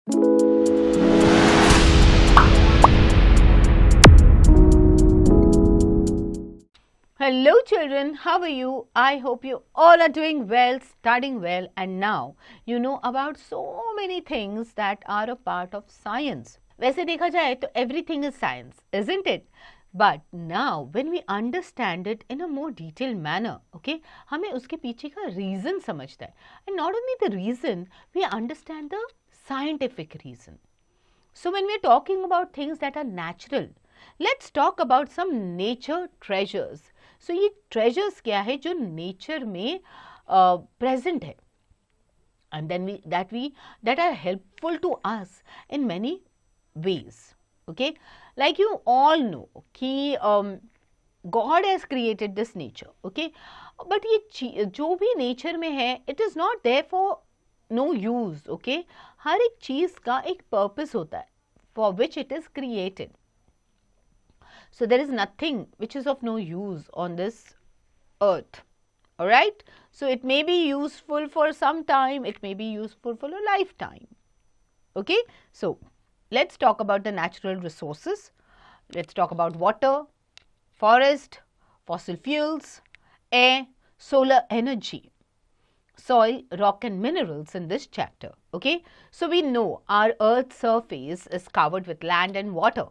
Hello children, how are you? I hope you all are doing well, studying well, and now you know about so many things that are a part of science. वैसे देखा जाए तो everything is science, isn't it? But now when we understand it in a more detailed manner, okay, हमें उसके पीछे का reason समझता है. And not only the reason, we understand the scientific reason. So when we're talking about things that are natural, let's talk about some nature treasures. So ये treasures क्या है जो nature में present है, and then that are helpful to us in many ways. Okay, like you all know कि God has created this nature. Okay, but ये जो भी nature में है, it is not there for no use. Okay, हर एक चीज का एक purpose होता है for which it is created. So there is nothing which is of no use on this earth. Alright. So it may be useful for some time, it may be useful for a lifetime. Okay. So let's talk about the natural resources. Let's talk about water, forest, fossil fuels, air, solar energy, soil, rock and minerals in this chapter. Okay. So we know our earth's surface is covered with land and water.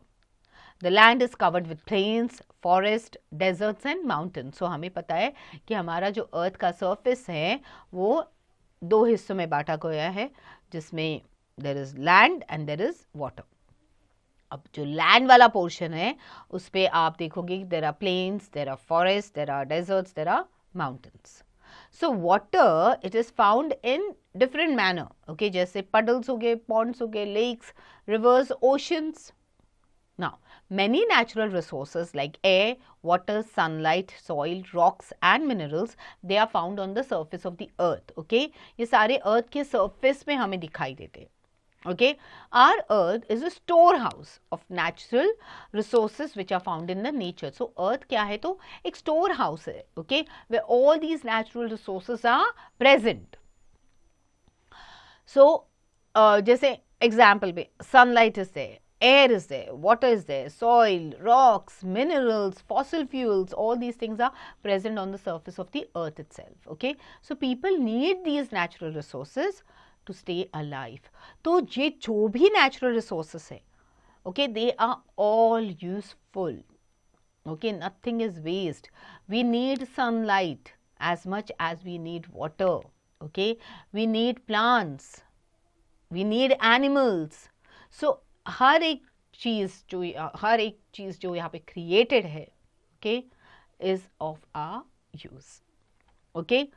The land is covered with plains, forest, deserts and mountains. So हमें पता है कि हमारा जो अर्थ का surface है वो दो हिस्सों में बांटा गया है, जिसमें there is land and there is water. अब जो लैंड वाला पोर्शन है उस पे आप देखोगे there are plains, there are forests, there are deserts, there are mountains. So water, it is found in different manner. Okay, जैसे puddles हो गए, ponds हो गए, lakes, rivers, oceans. Now, many natural resources like air, water, sunlight, soil, rocks and minerals, they are found on the surface of the earth. Okay, ये सारे earth के surface में हमें दिखाई देते हैं. Okay, our earth is a storehouse of natural resources which are found in the nature. So, earth क्या है तो एक storehouse है. Okay, where all these natural resources are present. So, जैसे example पे sunlight is there, air is there, water is there, soil, rocks, minerals, fossil fuels, all these things are present on the surface of the earth itself. Okay, so people need these natural resources to stay alive. तो ये जो भी natural resources है, okay, they are all useful. Okay, nothing is waste. We need sunlight as much as we need water. Okay, we need plants, we need animals. So हर एक चीज जो यहाँ पे created है, okay, is of our use. Okay,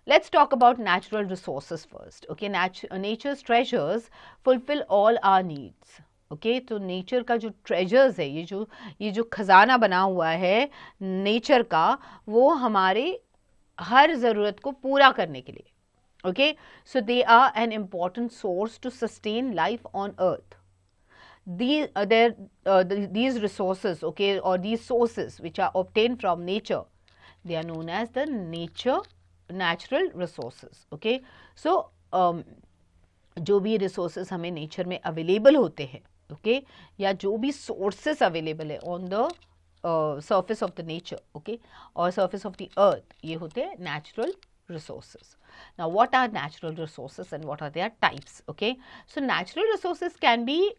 let's talk about natural resources first. Okay, nature's treasures fulfill all our needs. Okay, तो nature का जो treasures है, ये जो खजाना बना हुआ है nature का, वो हमारे हर ज़रूरत को पूरा करने के लिए. Okay, so they are an important source to sustain life on earth. These resources, okay, or these sources which are obtained from nature, they are known as the natural resources. Okay, so जो भी resources हमें nature में available होते हैं, okay, या जो भी sources available है on the surface of the nature, okay, or surface of the earth, ये होते हैं natural resources. Now, what are natural resources and what are their types? Okay, so natural resources can be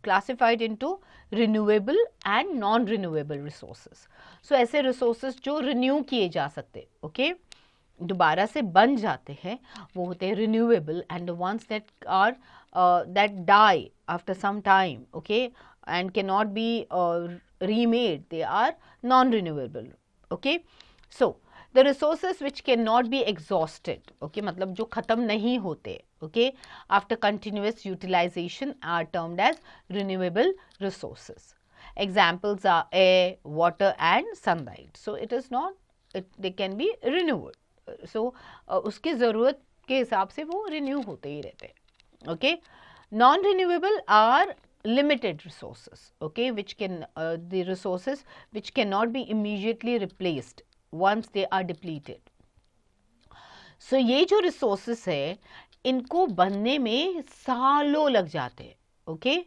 classified into renewable and non-renewable resources. So, ऐसे resources जो renew किए जा सकते, okay, दोबारा से बन जाते हैं, वो होते हैं renewable, and the ones that are that die after some time, okay, and cannot be remade, they are non-renewable. Okay, so the resources which cannot be exhausted, okay, मतलब जो खत्म नहीं होते, okay, after continuous utilization are termed as renewable resources. Examples are air, water and sunlight. So it is not, they can be renewed. So उसकी ज़रूरत के हिसाब से वो renew होते ही रहते हैं. Okay, non-renewable are limited resources, okay, which can the resources which cannot be immediately replaced once they are depleted. So ये जो resources है, इनको बनने में सालों लग जाते हैं. Okay,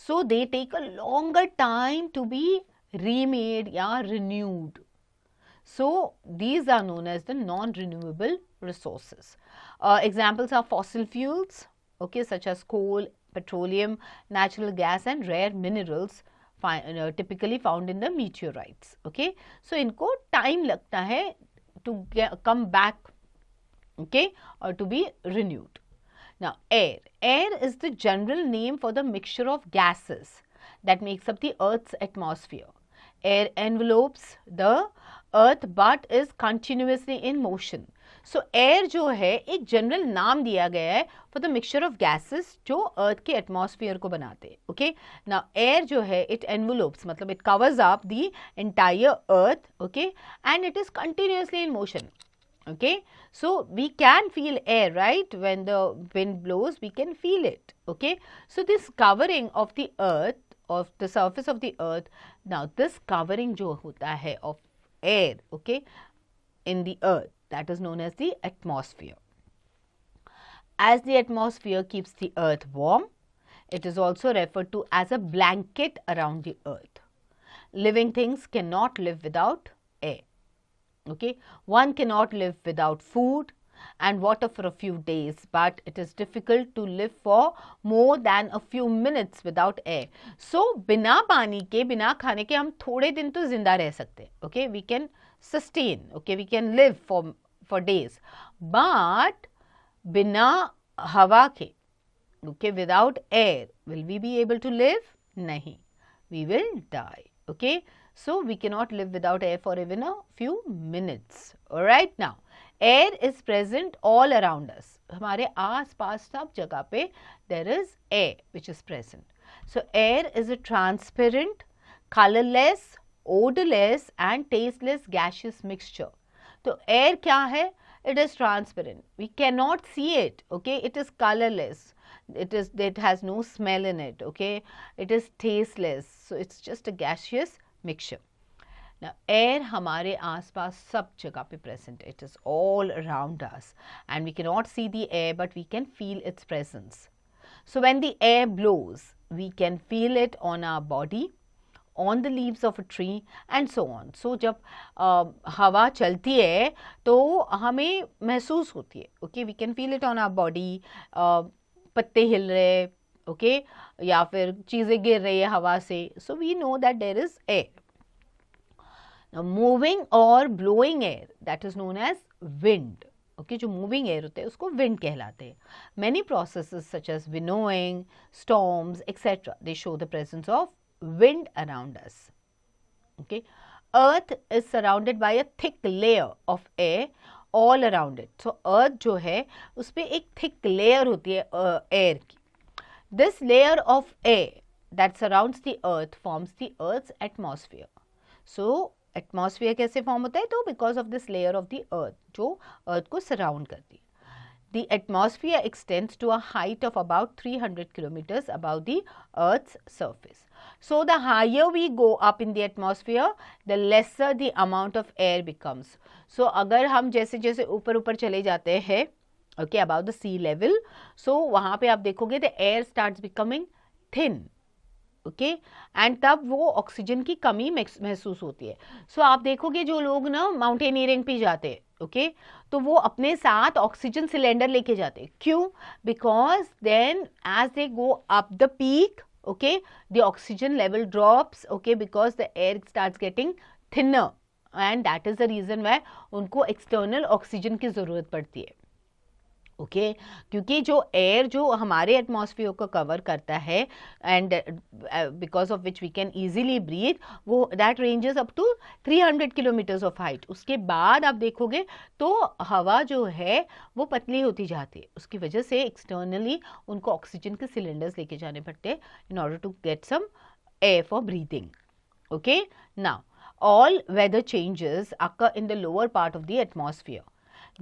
so they take a longer time to be remade या renewed. So these are known as the non-renewable resources. Examples are fossil fuels, okay, such as coal, petroleum, natural gas and rare minerals typically found in the meteorites. Okay, so इनको time लगता है to come back, okay, or to be renewed. Now air. Air is the general name for the mixture of gases that makes up the Earth's atmosphere. Air envelopes the earth but is continuously in motion. So air जो है एक general नाम दिया गया है for the mixture of gases जो अर्थ के atmosphere को बनाते हैं. ओके, नाउ एयर जो है it envelopes मतलब it covers up the entire earth, okay, and it is continuously in motion. Okay, so we can feel air, right? When the wind blows we can feel it. Okay, so this covering of the earth, of the surface of the earth, now this covering जो होता है of air, okay, in the earth, that is known as the atmosphere. As the atmosphere keeps the earth warm, it is also referred to as a blanket around the earth. Living things cannot live without air. Okay, one cannot live without food and water for a few days, but it is difficult to live for more than a few minutes without air. So बिना पानी के, बिना खाने के हम थोड़े दिन तो जिंदा रह सकते हैं. Okay, we can sustain, okay, we can live for days, but बिना हवा के, okay, without air, will we be able to live? नहीं, we will die. Okay, so we cannot live without air for even a few minutes. All right, now air is present all around us. हमारे आस पास सब जगह पे there is air which is present. So air is a transparent, colorless, odorless and tasteless gaseous mixture. तो air क्या है? It is transparent. We cannot see it. Okay, it is colorless. It has no smell in it. Okay, it is tasteless. So it's just a gaseous mixture. Now air हमारे आसपास सब जगह पे present. It is all around us and we cannot see the air but we can feel its presence. So when the air blows, we can feel it on our body, on the leaves of a tree and so on. So जब हवा चलती है तो हमें महसूस होती है. Okay, we can feel it on our body. पत्ते हिल रहे, okay, या फिर चीज़ें गिर रही है हवा से. So we know that there is air. Now moving or blowing air, that is known as wind. Okay, जो moving air होते हैं उसको wind कहलाते हैं. Many processes such as winnowing, storms, etc. they show the presence of wind around us. Okay, Earth is surrounded by a thick layer of air all around it. So Earth जो है उस पे एक thick layer होती है air की. This layer of air that surrounds the Earth forms the Earth's atmosphere. So atmosphere कैसे form होता है? तो because of this layer of the earth जो अर्थ को सराउंड करती है. The atmosphere extends to a height of about 300 kilometres above the earth's surface. So the higher we go up in the atmosphere the lesser the amount of air becomes. So अगर हम जैसे जैसे ऊपर ऊपर चले जाते हैं, okay, about the sea level, so वहाँ पे आप देखोगे the air starts becoming thin. Okay, and तब वो ऑक्सीजन की कमी महसूस होती है. सो आप देखोगे जो लोग ना माउंटेनियरिंग पे जाते हैं, ओके, तो वो अपने साथ ऑक्सीजन सिलेंडर लेके जाते हैं. क्यों? Because then as they go up the peak, okay, the oxygen level drops, okay, because the air starts getting thinner and that is the reason why उनको एक्सटर्नल ऑक्सीजन की ज़रूरत पड़ती है. ओके, क्योंकि जो एयर जो हमारे एटमॉस्फेयर को कवर करता है and because of which we can easily breathe, वो that ranges up to 300 kilometres of height. उसके बाद आप देखोगे तो हवा जो है वो पतली होती जाती है. उसकी वजह से एक्सटर्नली उनको ऑक्सीजन के सिलेंडर्स लेके जाने पड़ते हैं in order to get some air for breathing. Okay, now all weather changes occur in the lower part of the atmosphere.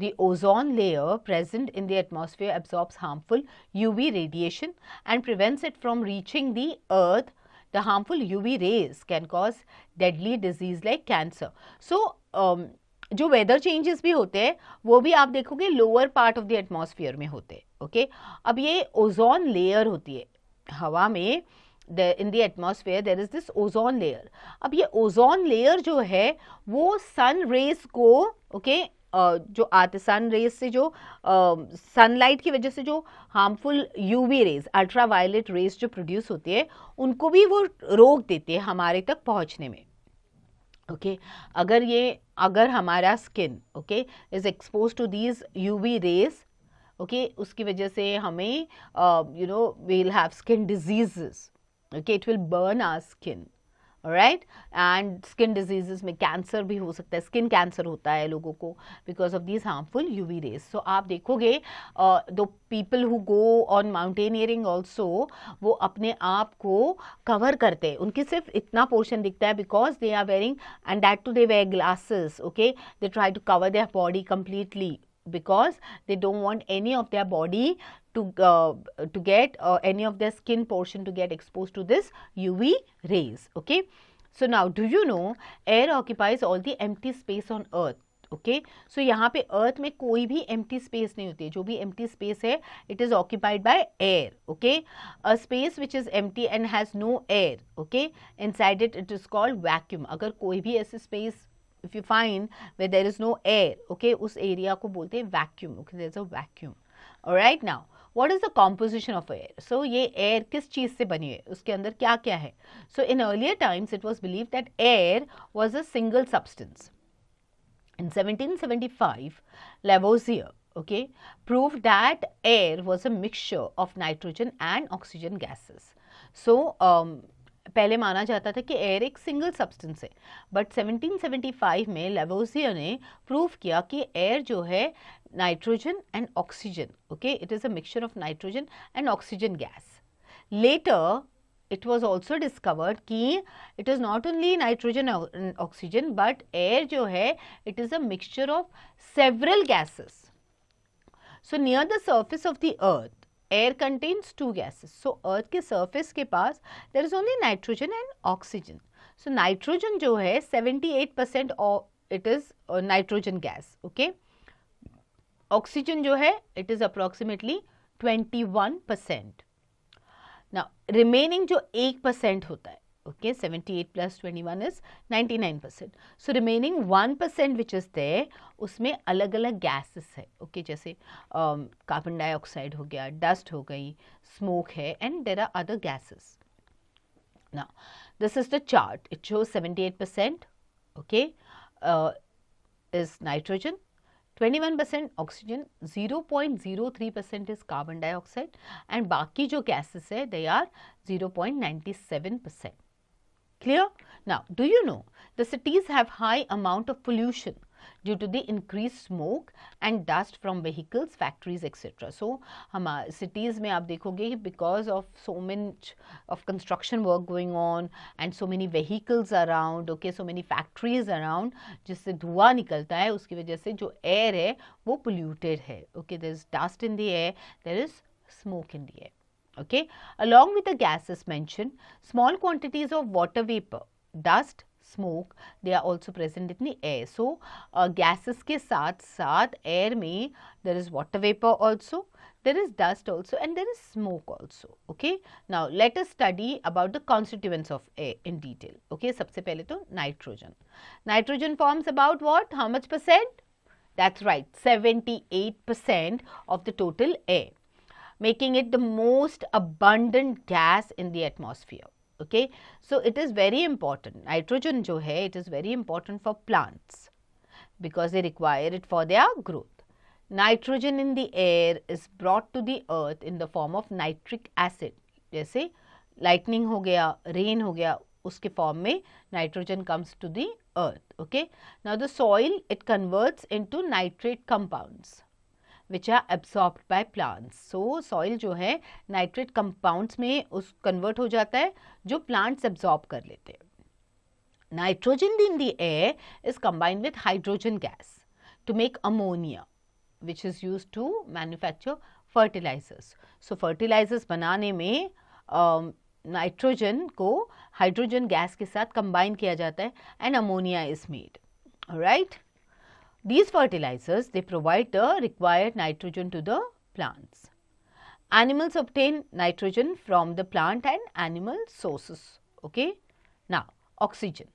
The ozone layer present in the atmosphere absorbs harmful UV radiation and prevents it from reaching the earth. The harmful UV rays can cause deadly disease like cancer. So, जो weather changes भी होते हैं वो भी आप देखोगे lower part of the atmosphere में होते हैं. ओके, अब ये ओजोन लेयर होती है हवा में, in the atmosphere there is this ozone layer. अब ये ओजोन लेयर जो है वो सन रेज को ओके जो आते सन रेज से जो सनलाइट की वजह से जो harmful UV rays ultraviolet rays जो प्रोड्यूस होती है उनको भी वो रोक देते हैं हमारे तक पहुंचने में. ओके अगर हमारा skin okay is expose to these UV rays okay उसकी वजह से हमें we will have skin diseases. Okay it will burn our skin. Right, and skin diseases में कैंसर भी हो सकता है, स्किन कैंसर होता है लोगों को because of these harmful UV rays. So आप देखोगे though people who go on mountaineering also वो अपने आप को कवर करते हैं, उनकी सिर्फ इतना पोर्शन दिखता है because they are wearing and that too they wear glasses. Okay they try to cover their body completely because they don't want any of their body to get any of their skin portion to get exposed to this UV rays. Okay, so now do you know air occupies all the empty space on earth. Okay so यहाँ पे अर्थ में कोई भी empty space नहीं होती है, जो भी एम्प्टी स्पेस है it is occupied by air. Okay a space which is empty and has no air okay inside it it is called vacuum. अगर कोई भी ऐसी space if you find where there is no air okay उस area को बोलते हैं vacuum. okay there is a vacuum. all right, now what is the composition of air? so ये air किस चीज से बनी है, उसके अंदर क्या क्या है? so in earlier times it was believed that air was a single substance. in 1775 Lavoisier okay proved that air was a mixture of nitrogen and oxygen gases. so पहले माना जाता था कि एयर एक सिंगल सब्सटेंस है, but 1775 में Lavoisier ने prove किया कि एयर जो है nitrogen and oxygen okay it is a mixture of nitrogen and oxygen gas. Later it was also discovered कि it is not only nitrogen and oxygen but air जो है it is a mixture of several gases. so near the surface of the earth air contains two gases. so earth के surface के पास there is only nitrogen and oxygen. so nitrogen जो है 78% of it is nitrogen gas. okay oxygen जो है it is approximately 21%. now remaining जो 1% होता है okay 78 plus 21 is 99%. so remaining 1% which is there उसमें अलग अलग gases है okay जैसे कार्बन डाइऑक्साइड हो गया, डस्ट हो गई, स्मोक है and there are other gases. now this is the chart. it shows 78% okay is nitrogen, 21% oxygen, 0.03% is carbon dioxide and बाकी जो gases है they are 0.97%. Clear? Now, do you know the cities have high amount of pollution due to the increased smoke and dust from vehicles, factories, etc. So, हमारे cities में आप देखोगे because of so much of construction work going on and so many vehicles around, okay, so many factories around, जिससे धुआं निकलता है, उसकी वजह से जो air है वो polluted है. Okay, there is dust in the air, there is smoke in the air. okay along with the gases mentioned small quantities of water vapor, dust, smoke they are also present in the air. so gases के साथ साथ air में there is water vapor also, there is dust also and there is smoke also. okay now let us study about the constituents of air in detail. okay सबसे पहले तो nitrogen forms about what, how much percent? that's right 78% of the total air, making it the most abundant gas in the atmosphere. okay so it is very important. nitrogen jo hai it is very important for plants because they require it for their growth. nitrogen in the air is brought to the earth in the form of nitric acid. जैसे lightning हो गया, rain हो गया, उसके form में nitrogen comes to the earth. okay now the soil it converts into nitrate compounds which are absorbed by plants. so soil जो है nitrate compounds में उस convert हो जाता है जो plants absorb कर लेते हैं. nitrogen in the air is combined with hydrogen gas to make ammonia which is used to manufacture fertilizers. so fertilizers बनाने में nitrogen को hydrogen gas के साथ combine किया जाता है and ammonia is made. alright These fertilizers, they provide the required nitrogen to the plants. Animals obtain nitrogen from the plant and animal sources. Okay. Now, oxygen.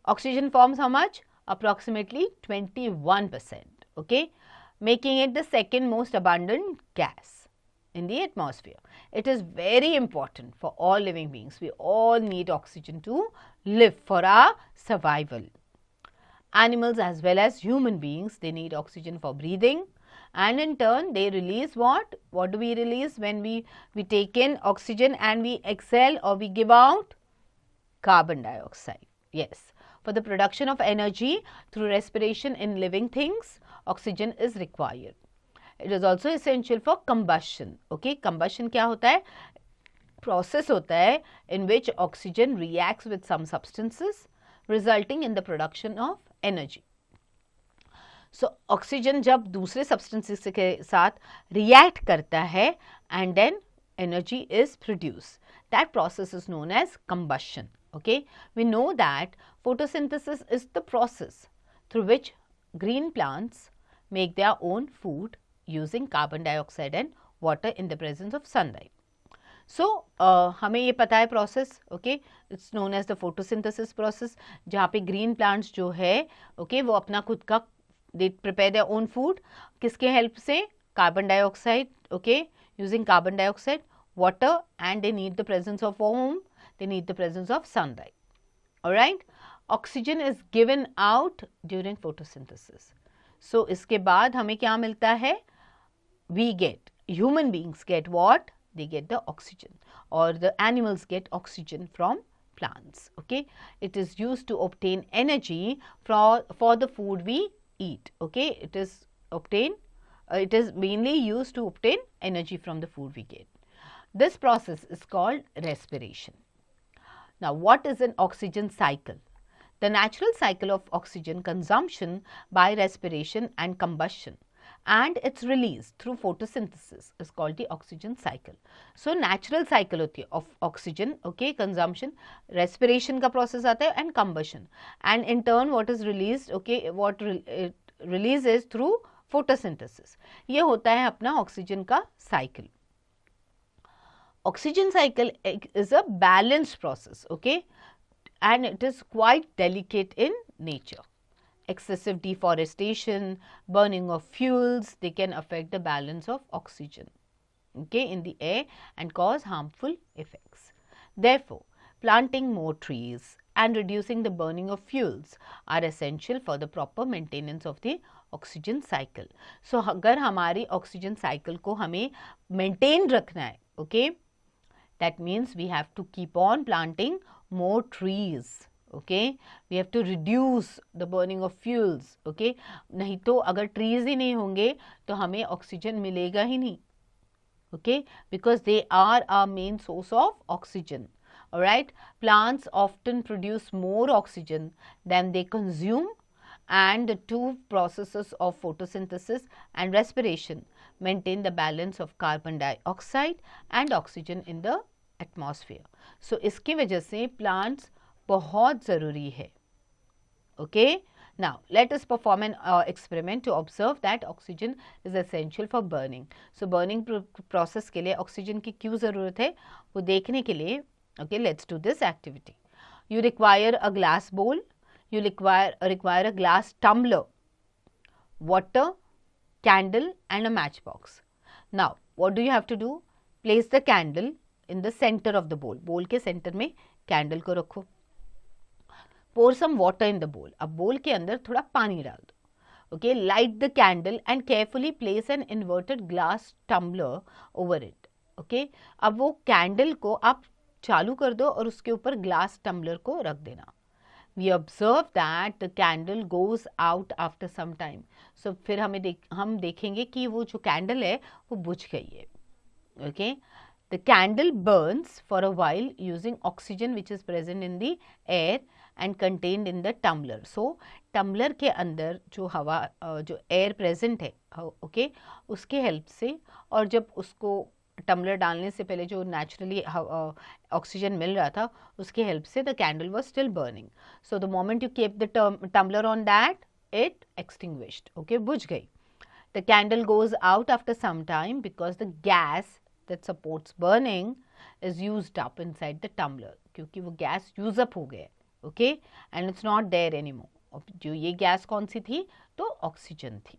Oxygen forms how much? Approximately 21%. Okay. Making it the second most abundant gas in the atmosphere. It is very important for all living beings. We all need oxygen to live for our survival. Animals as well as human beings, they need oxygen for breathing, and in turn they release what? What do we release when we take in oxygen and we exhale or we give out? Carbon dioxide. Yes. For the production of energy through respiration in living things, oxygen is required. It is also essential for combustion. Okay, combustion क्या होता है? Process होता है in which oxygen reacts with some substances resulting in the production of energy. So oxygen जब दूसरे substances के साथ react करता है and then energy is produced. That process is known as combustion. Okay, we know that photosynthesis is the process through which green plants make their own food using carbon dioxide and water in the presence of sunlight. So, हमें ये पता है process, okay, it's known as the photosynthesis process, जहाँ पे green plants जो है, okay, वो अपना खुद का they prepare their own food, किसके help से? Carbon dioxide, okay, using carbon dioxide, water, and they need the presence of whom? They need the presence of sunlight. Alright, oxygen is given out during photosynthesis. So, इसके बाद हमें क्या मिलता है? We get, human beings get what? They get the oxygen, or the animals get oxygen from plants. Okay, it is used to obtain energy for the food we eat. Okay, it is obtained, it is mainly used to obtain energy from the food we get. This process is called respiration. Now, what is an oxygen cycle? The natural cycle of oxygen consumption by respiration and combustion and its release through photosynthesis is called the oxygen cycle. So, natural cycle होती है of oxygen, okay, consumption, respiration का process आता है and combustion, and in turn what is released, okay, what it releases through photosynthesis. ये होता है अपना oxygen का cycle. Oxygen cycle is a balanced process, okay, and it is quite delicate in nature. Excessive deforestation, burning of fuels, they can affect the balance of oxygen, okay, in the air and cause harmful effects. Therefore, planting more trees and reducing the burning of fuels are essential for the proper maintenance of the oxygen cycle. So, अगर हमारी oxygen cycle को हमें maintain रखना है, okay, that means we have to keep on planting more trees. Okay, we have to reduce the burning of fuels. Okay, नहीं तो अगर trees ही नहीं होंगे तो हमें oxygen मिलेगा ही नहीं. Okay, because they are our main source of oxygen. Alright, plants often produce more oxygen than they consume, and the two processes of photosynthesis and respiration maintain the balance of carbon dioxide and oxygen in the atmosphere. So, इसकी वजह से plants बहुत ज़रूरी है. Okay, now let us perform an experiment to observe that oxygen is essential for burning. So, burning process के लिए oxygen की क्यों ज़रूरत है वो देखने के लिए, okay, let's do this activity. You require a glass bowl, you require a glass tumbler, water, candle and a matchbox. Now, what do you have to do? Place the candle in the center of the bowl. Bowl के center में candle को रखो. Pour some water in the bowl. अब bowl के अंदर थोड़ा पानी डाल दो. Okay, light the candle and carefully place an inverted glass tumbler over it. Okay, अब वो candle को आप चालू कर दो और उसके ऊपर glass tumbler को रख देना. We observe that the candle goes out after some time. So फिर हम देखेंगे कि वो जो candle है वो बुझ गई है. Okay, the candle burns for a while using oxygen which is present in the air and contained in the tumbler. So, tumbler के अंदर जो हवा जो air present है, okay, उसके help से, और जब उसको tumbler डालने से पहले जो naturally oxygen मिल रहा था उसके help से the candle was still burning. So, the moment you keep the tumbler on that, it extinguished. Okay, बुझ गई. The candle goes out after some time because the gas that supports burning is used up inside the tumbler. क्योंकि वो gas use up हो गया. Okay, and it's not there anymore. जो ये gas कौन सी थी? तो ऑक्सीजन थी.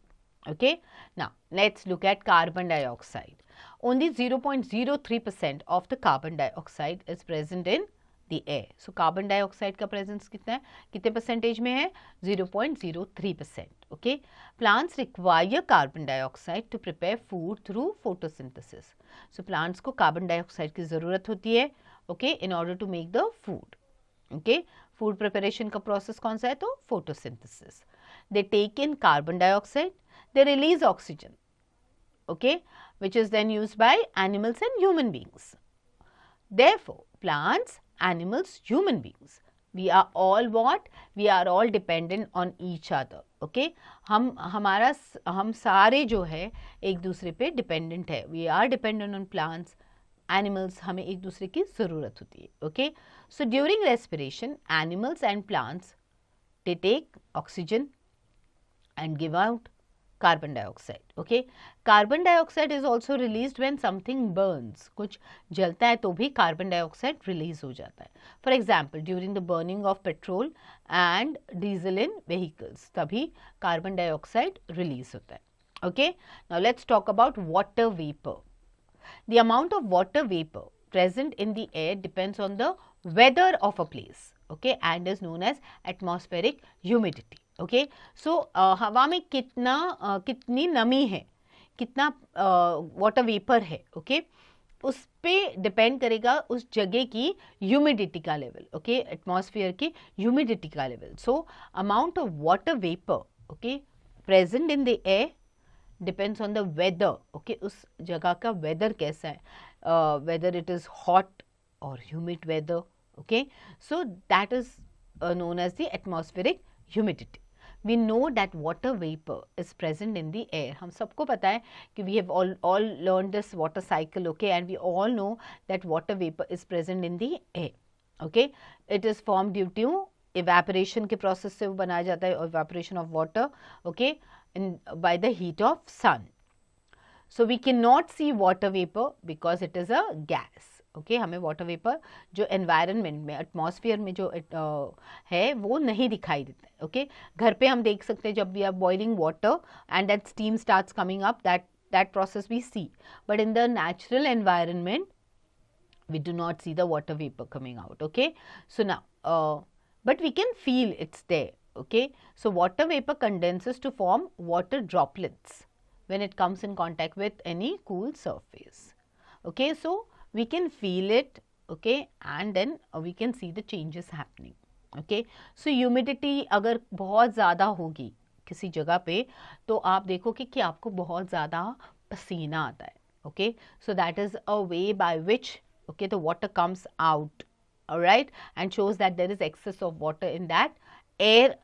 Okay, now let's look at carbon dioxide. Only 0.03% of the carbon dioxide is present in the air. So carbon dioxide का presence कितना है? कितने percentage में है? 0.03%. Okay, plants require carbon dioxide to prepare food through photosynthesis. So plants को carbon dioxide की ज़रूरत होती है, okay, in order to make the food. Okay, food preparation का process कौन सा है? तो photosynthesis. They take in carbon dioxide, they release oxygen, okay, which is then used by animals and human beings. Therefore, plants, animals, human beings, we are all what? We are all dependent on each other. Okay, हम सारे जो है एक दूसरे पे dependent है. We are dependent on plants, animals, हमें एक दूसरे की ज़रूरत होती है. Okay, so during respiration, animals and plants, they take oxygen and give out carbon dioxide. Okay, carbon dioxide is also released when something burns. कुछ जलता है तो भी carbon dioxide release हो जाता है. For example, during the burning of petrol and diesel in vehicles, तभी carbon dioxide release होता है. Okay, now let's talk about water vapor. The amount of water vapor present in the air depends on the weather of a place. Okay, and is known as atmospheric humidity. Okay, so हवा में कितनी नमी है, कितना water vapour है, okay, उस पे depend करेगा उस जगह की ह्यूमिडिटी का लेवल. ओके, एटमॉस्फेयर की ह्यूमिडिटी का level. So amount of water vapour, okay, present in the air depends on the weather. Okay, उस जगह का वेदर कैसा है, वेदर इट इज हॉट और humid weather. Okay, so that is known as the atmospheric humidity. We know that water vapor is present in the air. हम सबको पता है कि we have all learned this water cycle, okay, and we all know that water vapor is present in the air. Okay, it is formed due to evaporation के process से वो बनाया जाता है, evaporation of water, okay, by the heat of sun. So we cannot see water vapor because it is a gas. Okay, हमें water vapour जो environment में, atmosphere में जो है वो नहीं दिखाई देता है. ओके, घर पे हम देख सकते हैं जब we are boiling water and that steam starts coming up, that process we see, but in the natural environment we do not see the water vapor coming out. Okay, so now but we can feel it's there. Okay, so water vapor condenses to form water droplets when it comes in contact with any cool surface. Okay, so we can feel it, okay, and then we can see the changes happening. Okay, so humidity अगर बहुत ज़्यादा होगी किसी जगह पे तो आप देखोगे कि आपको बहुत ज़्यादा पसीना आता है. Okay, so that is a way by which, okay, the water comes out, all right, and shows that there is excess of water in that air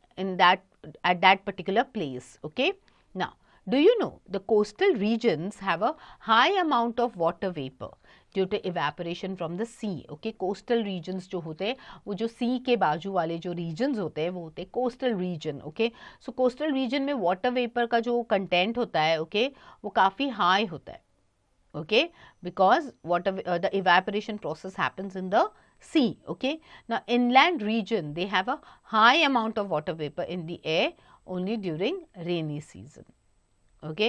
at that particular place. Okay, now do you know the coastal regions have a high amount of water vapor due to evaporation from the sea. Okay, coastal regions जो होते हैं वो जो sea के बाजू वाले जो regions होते हैं वो होते हैं coastal region. Okay, so coastal region में water vapor का जो content होता है, okay, वो काफ़ी high होता है. Okay, because the evaporation process happens in the sea. Okay, now inland region they have a high amount of water vapor in the air only during rainy season. Okay,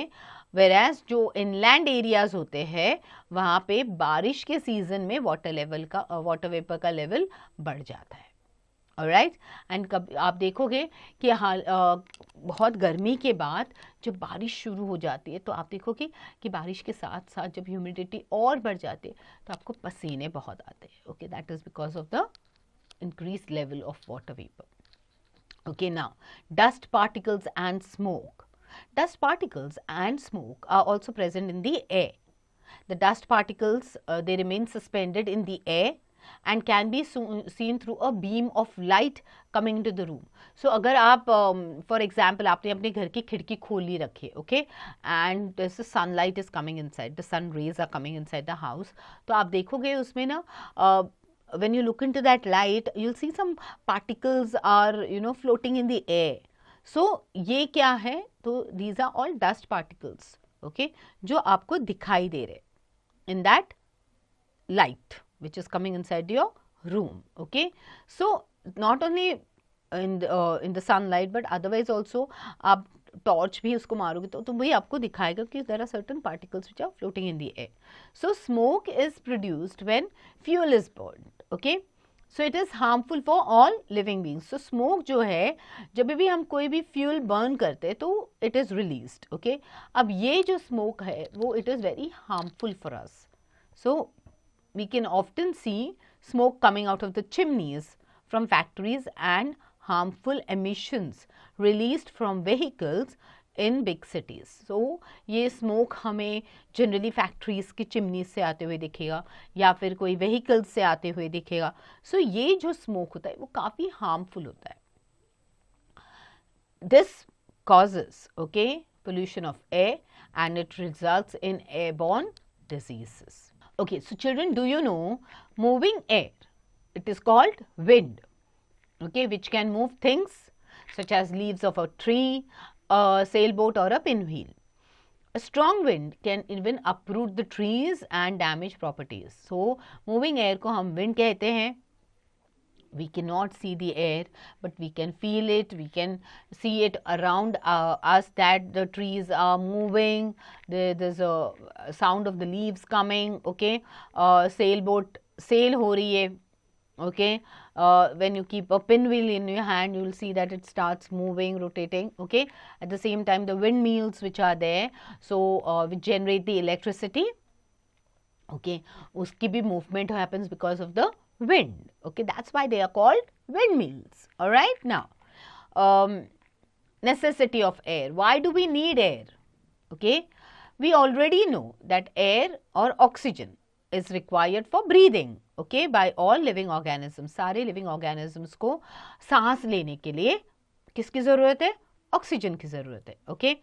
whereas जो inland areas होते हैं वहाँ पे बारिश के season में water vapour का level बढ़ जाता है. ऑलराइट, एंड कब आप देखोगे कि बहुत गर्मी के बाद जब बारिश शुरू हो जाती है तो आप देखोगे कि बारिश के साथ साथ जब ह्यूमिडिटी और बढ़ जाती है तो आपको पसीने बहुत आते हैं. Okay, that is because of the increase level of water vapour. Okay, now dust particles and smoke. Dust particles and smoke are also present in the air. The dust particles they remain suspended in the air and can be seen through a beam of light coming into the room. So अगर आप for example आपने अपने घर की खिड़की खोली रखी है, okay, and this sunlight is coming inside, the sun rays are coming inside the house, तो आप देखोगे उसमें ना when you look into that light you'll see some particles are floating in the air. सो ये क्या है, तो these are all dust particles, okay, जो आपको दिखाई दे रहे in that light which is coming inside your room. Okay, so not only in the sunlight but otherwise also आप टॉर्च भी उसको मारोगे तो वही आपको दिखाएगा कि there are certain particles which are floating in the air. So smoke is produced when fuel is burned. Okay, so it is harmful for all living beings. So smoke जो है, जब भी हम कोई भी fuel burn करते हैं तो it is released. Okay, अब ये जो smoke है वो it is very harmful for us. So we can often see smoke coming out of the chimneys from factories and harmful emissions released from vehicles in big cities. So ये smoke हमें generally factories की chimneys से आते हुए दिखेगा या फिर कोई vehicles से आते हुए दिखेगा. So ये जो smoke होता है वो काफ़ी harmful होता है. This causes, okay, pollution of air and it results in airborne diseases. Okay, so children, do you know moving air? It is called wind, okay, which can move things such as leaves of a tree, a sailboat or a pinwheel. A strong wind can even uproot the trees and damage properties. So, moving air को हम wind कहते हैं. We cannot see the air, but we can feel it, we can see it around us that the trees are moving, there's a sound of the leaves coming, okay, sailboat, sail ho rahi hai, okay, when you keep a pinwheel in your hand, you will see that it starts moving, rotating, okay, at the same time the windmills which are there, so which generate the electricity, okay, uski bhi movement happens because of the wind. Okay, that's why they are called windmills. All right, now necessity of air. Why do we need air? Okay, we already know that air or oxygen is required for breathing. Okay, by all living organisms. सारे living organisms को सांस लेने के लिए किसकी ज़रूरत है? Oxygen की ज़रूरत है. Okay,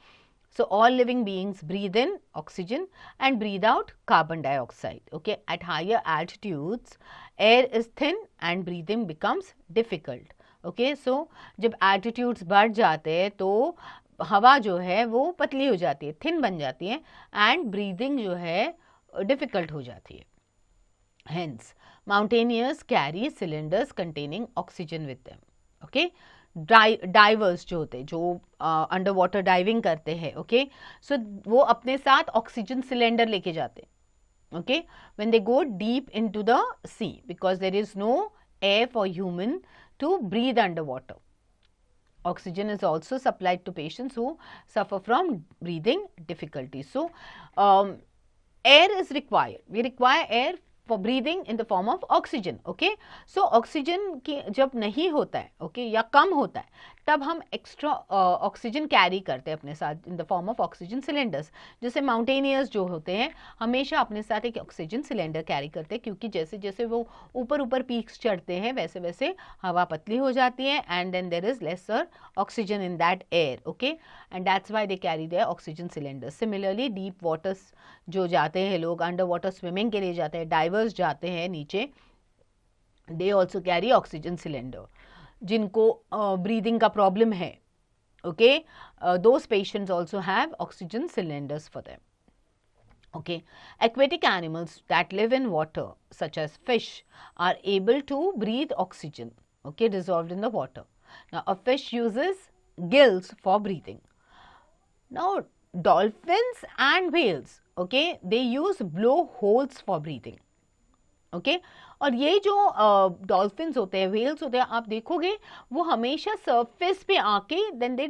so all living beings breathe in oxygen and breathe out carbon dioxide. Okay, at higher altitudes air is thin and breathing becomes difficult. Okay, so जब altitudes बढ़ जाते हैं तो हवा जो है वो पतली हो जाती है, thin बन जाती है and breathing जो है difficult हो जाती है. Hence, mountaineers carry cylinders containing oxygen with them. Okay, diverse जो होते हैं, जो अंडर वाटर डाइविंग करते हैं, ओके, सो वो अपने साथ ऑक्सीजन सिलेंडर लेके जाते हैं. Okay, when they go deep into the sea because there is no air for human to breathe under water. Oxygen is also supplied to patients who suffer from breathing difficulties. So, air is required. We require air for breathing in the form of oxygen. Okay, so oxygen की जब नहीं होता है, okay, या कम होता है, तब हम एक्स्ट्रा ऑक्सीजन कैरी करते हैं अपने साथ इन the form of oxygen cylinders. जैसे माउंटेनियर्स जो होते हैं हमेशा अपने साथ एक ऑक्सीजन सिलेंडर कैरी करते हैं, क्योंकि जैसे जैसे वो ऊपर ऊपर पीक्स चढ़ते हैं वैसे वैसे हवा पतली हो जाती है and then there is lesser oxygen in that air. Okay, and that's why they carry their oxygen cylinder. Similarly deep waters जो जाते हैं लोग, अंडर वाटर स्विमिंग के लिए जाते हैं, डाइवर्स जाते हैं नीचे, they also carry oxygen cylinder. जिनको ब्रीदिंग का प्रॉब्लम है, okay, those patients also have oxygen cylinders for them. Okay, aquatic animals that live in water such as fish are able to breathe oxygen, okay, dissolved in the water. Now a fish uses gills for breathing. Now dolphins and whales, okay, they use blowholes for breathing. Okay, और ये जो dolphins होते हैं, whales होते हैं, आप देखोगे वो हमेशा सरफेस पे आके then they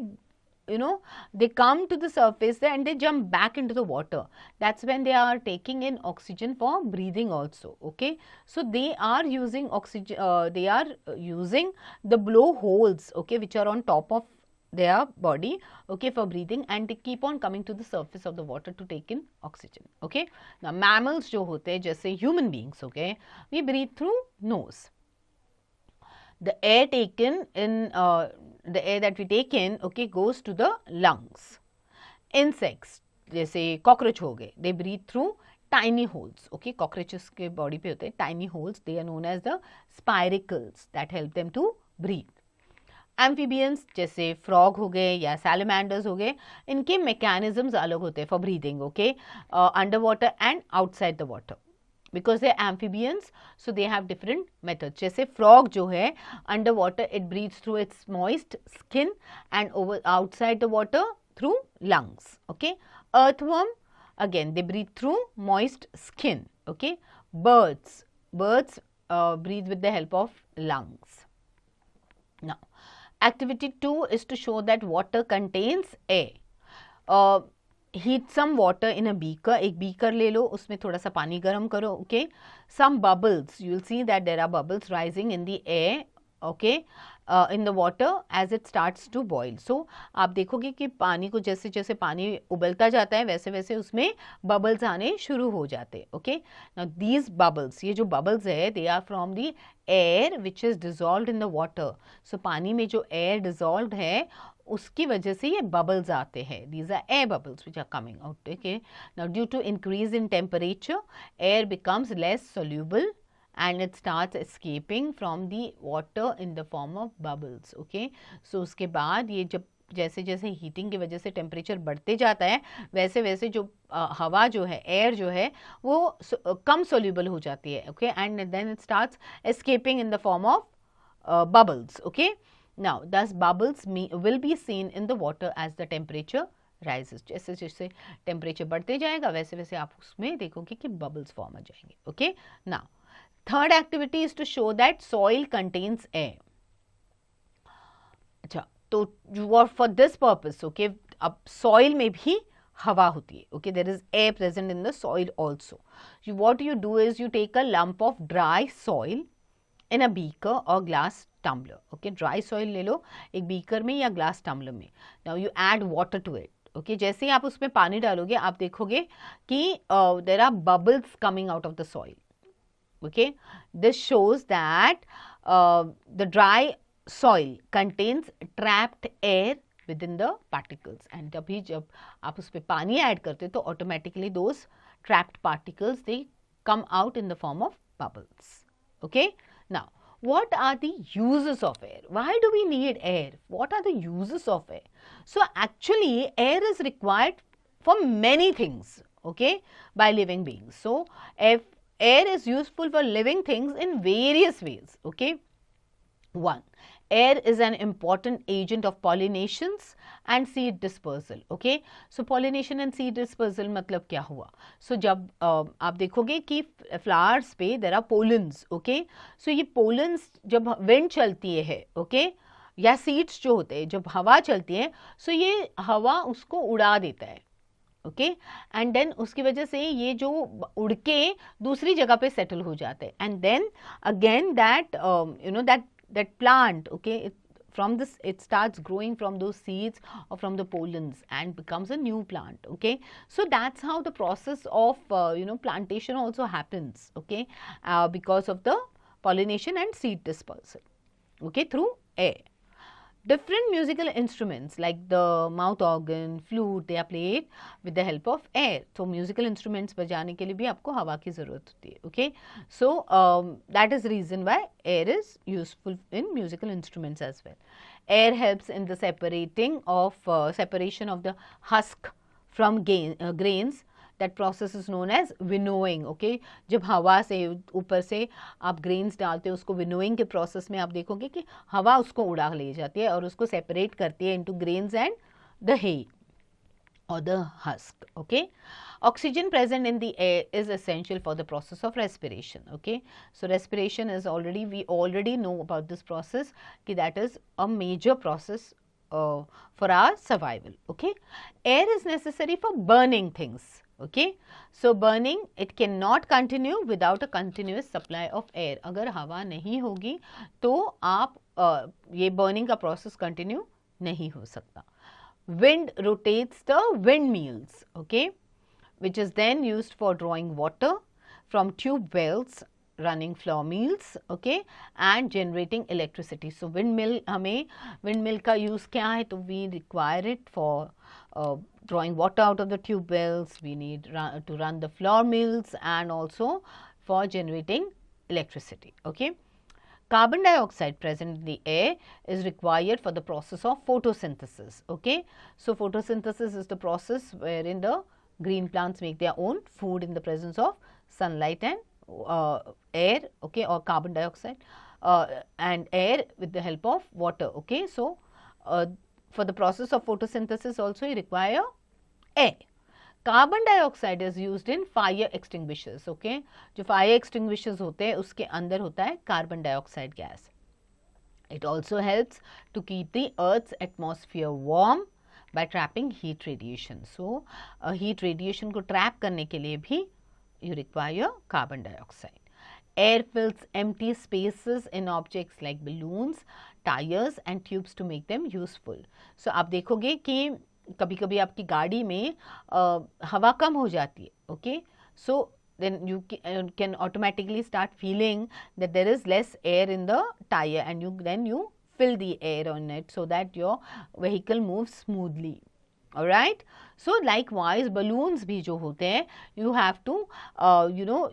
they come to the surface and they jump back into the water. That's when they are taking in oxygen for breathing also. Okay, so they are using oxygen, they are using the blowholes, okay, which are on top of their body, okay, for breathing, and they keep on coming to the surface of the water to take in oxygen. Okay, now mammals जो होते हैं जैसे human beings, okay, we breathe through nose. The air taken in the air that we take in, okay, goes to the lungs. Insects जैसे cockroach हो गए, they breathe through tiny holes. Okay, cockroaches के body पे होते हैं tiny holes, they are known as the spiracles that help them to breathe. Amphibians जैसे frog हो गए या सैलमैंडर्स हो गए, इनके मैकेनिज्म्स अलग होते हैं for breathing, okay, under water and outside the water, because they amphibians, so they have different methods. जैसे फ्रॉग जो है under water it breathes through its moist skin and over outside the water through lungs, okay. Earthworm, again they breathe through moist skin, okay. Birds breathe with the help of lungs. Now activity 2 is to show that water contains air. Heat some water in a beaker. एक beaker ले लो, उसमें थोड़ा सा पानी गर्म करो, okay. Some bubbles, you will see that there are bubbles rising in the air, okay, in the water as it starts to boil. So आप देखोगे कि पानी को जैसे जैसे पानी उबलता जाता है वैसे वैसे उसमें बबल्स आने शुरू हो जाते हैं, ओके. नाउ दीज बबल्स, ये जो बबल्स है they are from the air which is dissolved in the water. So पानी में जो एयर डिजॉल्व्ड है उसकी वजह से ये बबल्स आते हैं. These are air bubbles which are coming out, okay. Now due to increase in temperature air becomes less soluble and it starts escaping from the water in the form of bubbles, okay. So उसके बाद ये जब जैसे जैसे heating की वजह से temperature बढ़ते जाता है वैसे वैसे जो हवा जो है, एयर जो है वो कम सोल्यूबल हो जाती है, okay, and then it starts escaping in the form of bubbles, okay. Now this bubbles will be seen in the water as the temperature rises. जैसे जैसे टेम्परेचर बढ़ते जाएगा वैसे वैसे आप उसमें देखोगे कि बबल्स फॉर्म हो जाएंगे, okay. Now third activity is to show that soil contains air. अच्छा, तो फॉर दिस पर्पस, ओके, अब सॉइल में भी हवा होती है, okay. There is air present in the soil also. What you do is you take a lump of dry soil in a beaker और glass tumbler, okay. Dry soil ले लो एक बीकर में या ग्लास टम्बलर में. Now you add water to it, okay. जैसे ही आप उसमें पानी डालोगे आप देखोगे कि there are bubbles coming out of the soil, okay. This shows that the dry soil contains trapped air within the particles, and तभी जब आप उस पे पानी ऐड करते तो automatically those trapped particles they come out in the form of bubbles, okay. Now what are the uses of air? Why do we need air? What are the uses of air? So actually air is required for many things, okay, by living beings. So if air is useful for living things in various ways, okay. One, air is an important agent of pollinations and seed dispersal, okay. So pollination and seed dispersal मतलब क्या हुआ? So जब आप देखोगे कि flowers पे there are pollens, okay. So ये pollens जब wind चलती है, okay, या seeds जो होते हैं जब हवा चलती है, so ये हवा उसको उड़ा देता है, ओके. एंड देन उसकी वजह से ये जो उड़ के दूसरी जगह पे सेटल हो जाते हैं, and then again that you know that plant, okay, from this it starts growing from those seeds or from the pollens and becomes a new plant, okay. So that's how the process of plantation also happens, okay, because of the pollination and seed dispersal, okay, through air. Different musical instruments like the mouth organ, flute, they are played with the help of air. So musical instruments बजाने के लिए भी आपको हवा की ज़रूरत होती है, okay. So that is reason why air is useful in musical instruments as well. Air helps in the separation of the husk from grains. That process is known as winnowing, okay. जब हवा से ऊपर से आप grains डालते हो उसको winnowing के process में आप देखोगे कि हवा उसको उड़ा ले जाती है और उसको separate करती है into grains and the hay or the husk, okay. Oxygen present in the air is essential for the process of respiration, okay. So respiration is we already know about this process कि that is a major process for our survival, okay. Air is necessary for burning things, okay. So burning it cannot continue without a continuous supply of air. अगर हवा नहीं होगी तो आप ये burning का process continue नहीं हो सकता. Wind rotates the windmills, okay, which is then used for drawing water from tube wells running flour mills, okay, and generating electricity. So windmill हमें windmill का use क्या है? तो we require it for drawing water out of the tube wells. We need to run the flour mills and also for generating electricity, okay. Carbon dioxide present in the air is required for the process of photosynthesis. Okay, so photosynthesis is the process wherein the green plants make their own food in the presence of sunlight and air, okay, or carbon dioxide and air with the help of water. Okay, so for the process of photosynthesis also you require air. Carbon dioxide is used in fire extinguishers. Okay, जो fire extinguishers होते हैं उसके अंदर होता है carbon dioxide gas. It also helps to keep the earth's atmosphere warm by trapping heat radiation. So heat radiation को trap करने के लिए भी you require carbon dioxide. Air fills empty spaces in objects like balloons, tires and tubes to make them useful. So आप देखोगे कि कभी कभी आपकी गाड़ी में हवा कम हो जाती है. Okay, so then you can automatically start feeling that there is less air in the tire and then you fill the air on it so that your vehicle moves smoothly. Alright, so likewise balloons भी जो होते हैं you have to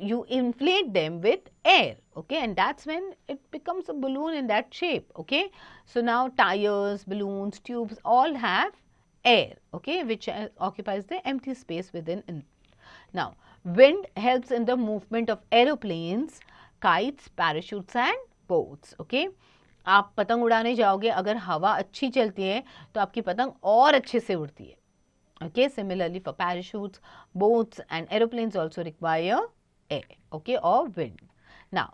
you inflate them with air. Okay, and that's when it becomes a balloon in that shape. Okay, so now tires, balloons, tubes all have air, okay, which occupies the empty space within. Now wind helps in the movement of aeroplanes, kites, parachutes and boats. Okay, आप पतंग उड़ाने जाओगे, अगर हवा अच्छी चलती है तो आपकी पतंग और अच्छे से उड़ती है. Okay, similarly for parachutes, boats and aeroplanes also require air, okay, or wind. Now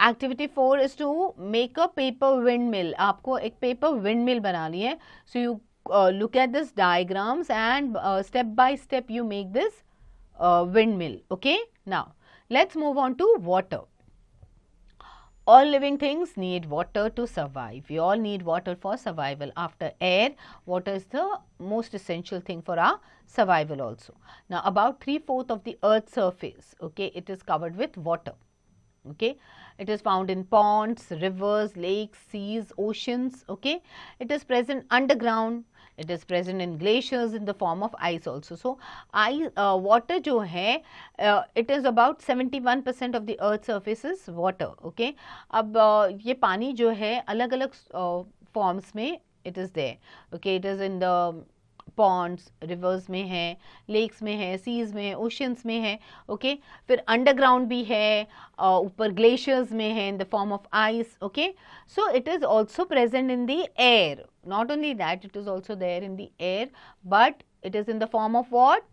activity 4 is to make a paper windmill. आपको एक paper windmill बनानी है. So you look at this diagrams and step by step you make this windmill. Okay, now let's move on to water. All living things need water to survive. We all need water for survival. After air, water is the most essential thing for our survival also. Now about 3/4 of the earth's surface, okay, it is covered with water. Okay, it is found in ponds, rivers, lakes, seas, oceans. Okay, it is present underground. It is present in glaciers in the form of ice also. So ice water जो है it is about 71% of the earth surface is water. Okay, अब ये पानी जो है अलग अलग forms में it is there. Okay, it is in the ponds, rivers में है, लेक्स में है, सीज में है, ओशंस में है. ओके, फिर अंडरग्राउंड भी है, ऊपर ग्लेशियर्स में है in the form of ice. Okay, so it is also present in the air. Not only that, it is also there in the air, but it is in the form of what?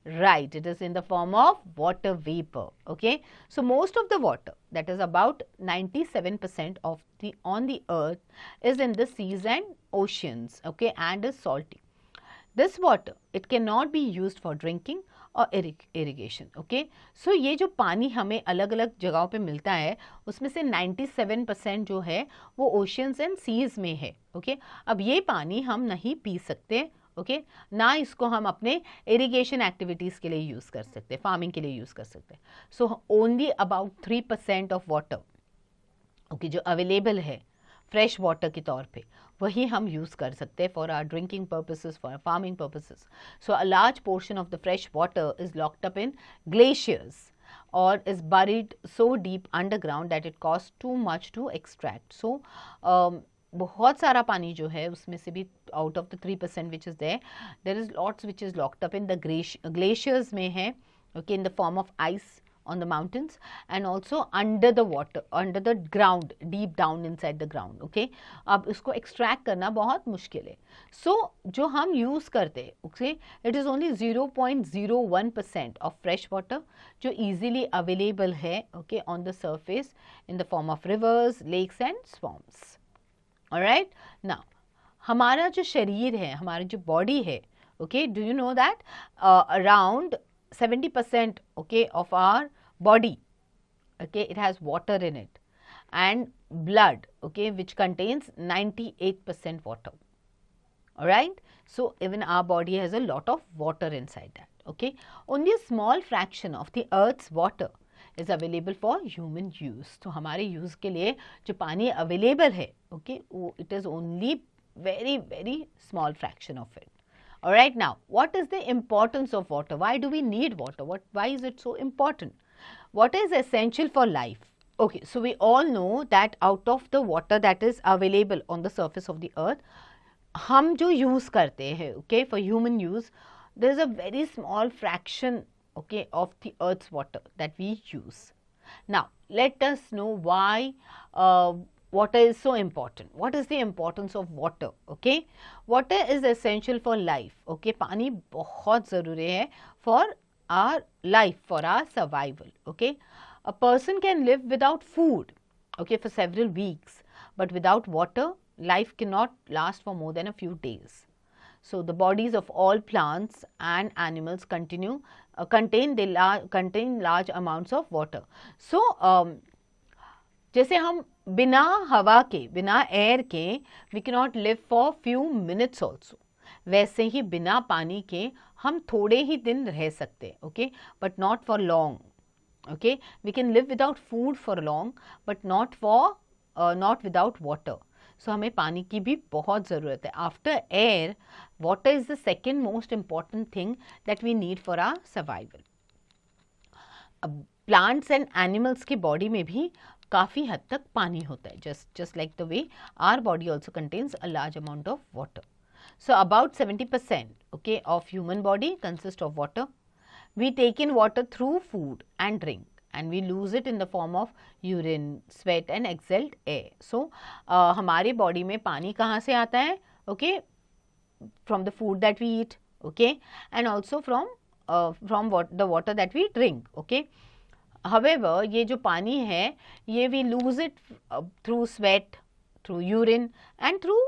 Right, it is in the form of water vapor. Okay, so most of the water, that is about 97% of the on the earth, is in the seas and oceans. Okay, and is salty. This water, it cannot be used for drinking or irrigation. Okay, so ये जो पानी हमें अलग अलग जगहों पे मिलता है उसमें से 97% जो है वो ओशियंस एंड सीज में है. ओके, अब ये पानी हम नहीं पी सकते. ओके, ना इसको हम अपने इरिगेशन एक्टिविटीज़ के लिए यूज़ कर सकते, फार्मिंग के लिए यूज़ कर सकते. So only about 3% of water, okay, जो अवेलेबल है फ्रेश वाटर के तौर पे, वही हम यूज़ कर सकते हैं for our drinking purposes, for farming purposes. So a large portion of the fresh water is locked up in glaciers और is buried so deep underground that it costs too much to extract. So बहुत सारा पानी जो है उसमें से भी out of the 3% which is there is lots which is locked up in the glaciers में है, okay, in the form of ice on the mountains and also under the water, under the ground, deep down inside the ground. Okay, अब इसको extract करना बहुत मुश्किल है. So जो हम use करते हैं उसे it is only 0.01% of fresh water जो easily available है, okay, on the surface in the form of rivers, lakes and swamps. Alright, now हमारा जो शरीर है, हमारी जो body है, okay, do you know that around 70% okay of our body, okay, it has water in it, and blood, okay, which contains 98% water. All right, so even our body has a lot of water inside that. Okay, only a small fraction of the earth's water is available for human use. तो हमारे use के लिए जो पानी available है, okay, it is only very small fraction of it. Alright, now what is the importance of water? Why do we need water? Why is it so important? Water is essential for life. Okay, so we all know that out of the water that is available on the surface of the earth, हम जो use करते हैं, okay, for human use, there is a very small fraction, okay, of the earth's water that we use. Now let us know why water is so important. What is the importance of water? Okay, water is essential for life. Okay, पानी बहुत ज़रूरी है for our life, for our survival. Okay, a person can live without food, okay, for several weeks, but without water life cannot last for more than a few days. So the bodies of all plants and animals contain large amounts of water. So जैसे हम बिना हवा के, बिना air के we can not live for few minutes also, वैसे ही बिना पानी के हम थोड़े ही दिन रह सकते हैं, okay, but not for long. Okay, we can live without food for long but not without water. So हमें पानी की भी बहुत ज़रूरत है. After air, water is the second most important thing that we need for our survival. Plants and animals की body में भी काफ़ी हद तक पानी होता है, just like the way our body also contains a large amount of water. So about 70%, okay, of human body consists of water. We take in water through food and drink, and we lose it in the form of urine, sweat and exhaled air. So हमारे body में पानी कहाँ से आता है? Okay, from the food that we eat, okay, and also from the water that we drink, okay. However, ये जो पानी है ये we lose it through sweat, through urine and through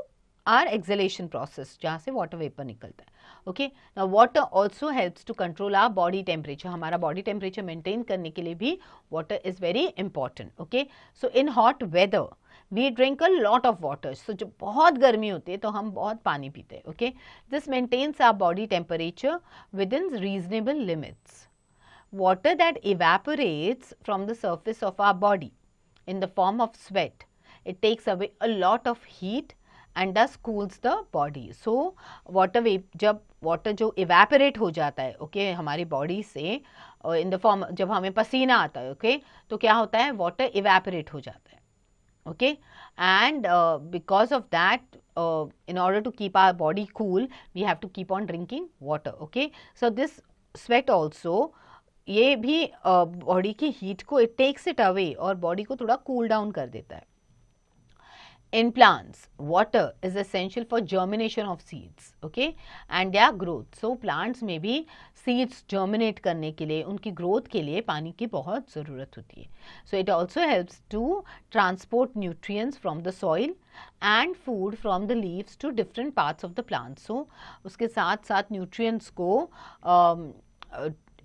our exhalation process, जहाँ से water vapor निकलता है. Okay, now water also helps to control our body temperature. हमारा body temperature maintain करने के लिए भी water is very important. Okay, so in hot weather we drink a lot of water. So जब बहुत गर्मी होती है तो हम बहुत पानी पीते हैं. Okay, this maintains our body temperature within reasonable limits. Water that evaporates from the surface of our body in the form of sweat, it takes away a lot of heat and thus cools the body. So जब water जो evaporate हो जाता है, okay, हमारी body से in the form, जब हमें पसीना आता है, okay, तो क्या होता है, water evaporate हो जाता है, okay, and because of that, in order to keep our body cool we have to keep on drinking water. Okay, so this sweat also, ये भी बॉडी की हीट को इट टेक्स इट अवे और body को थोड़ा cool down कर देता है. In plants, water is essential for germination of seeds, okay, and their growth. So plants में भी seeds germinate करने के लिए, उनकी growth के लिए पानी की बहुत ज़रूरत होती है. So it also helps to transport nutrients from the soil and food from the leaves to different parts of the plant. So उसके साथ साथ nutrients को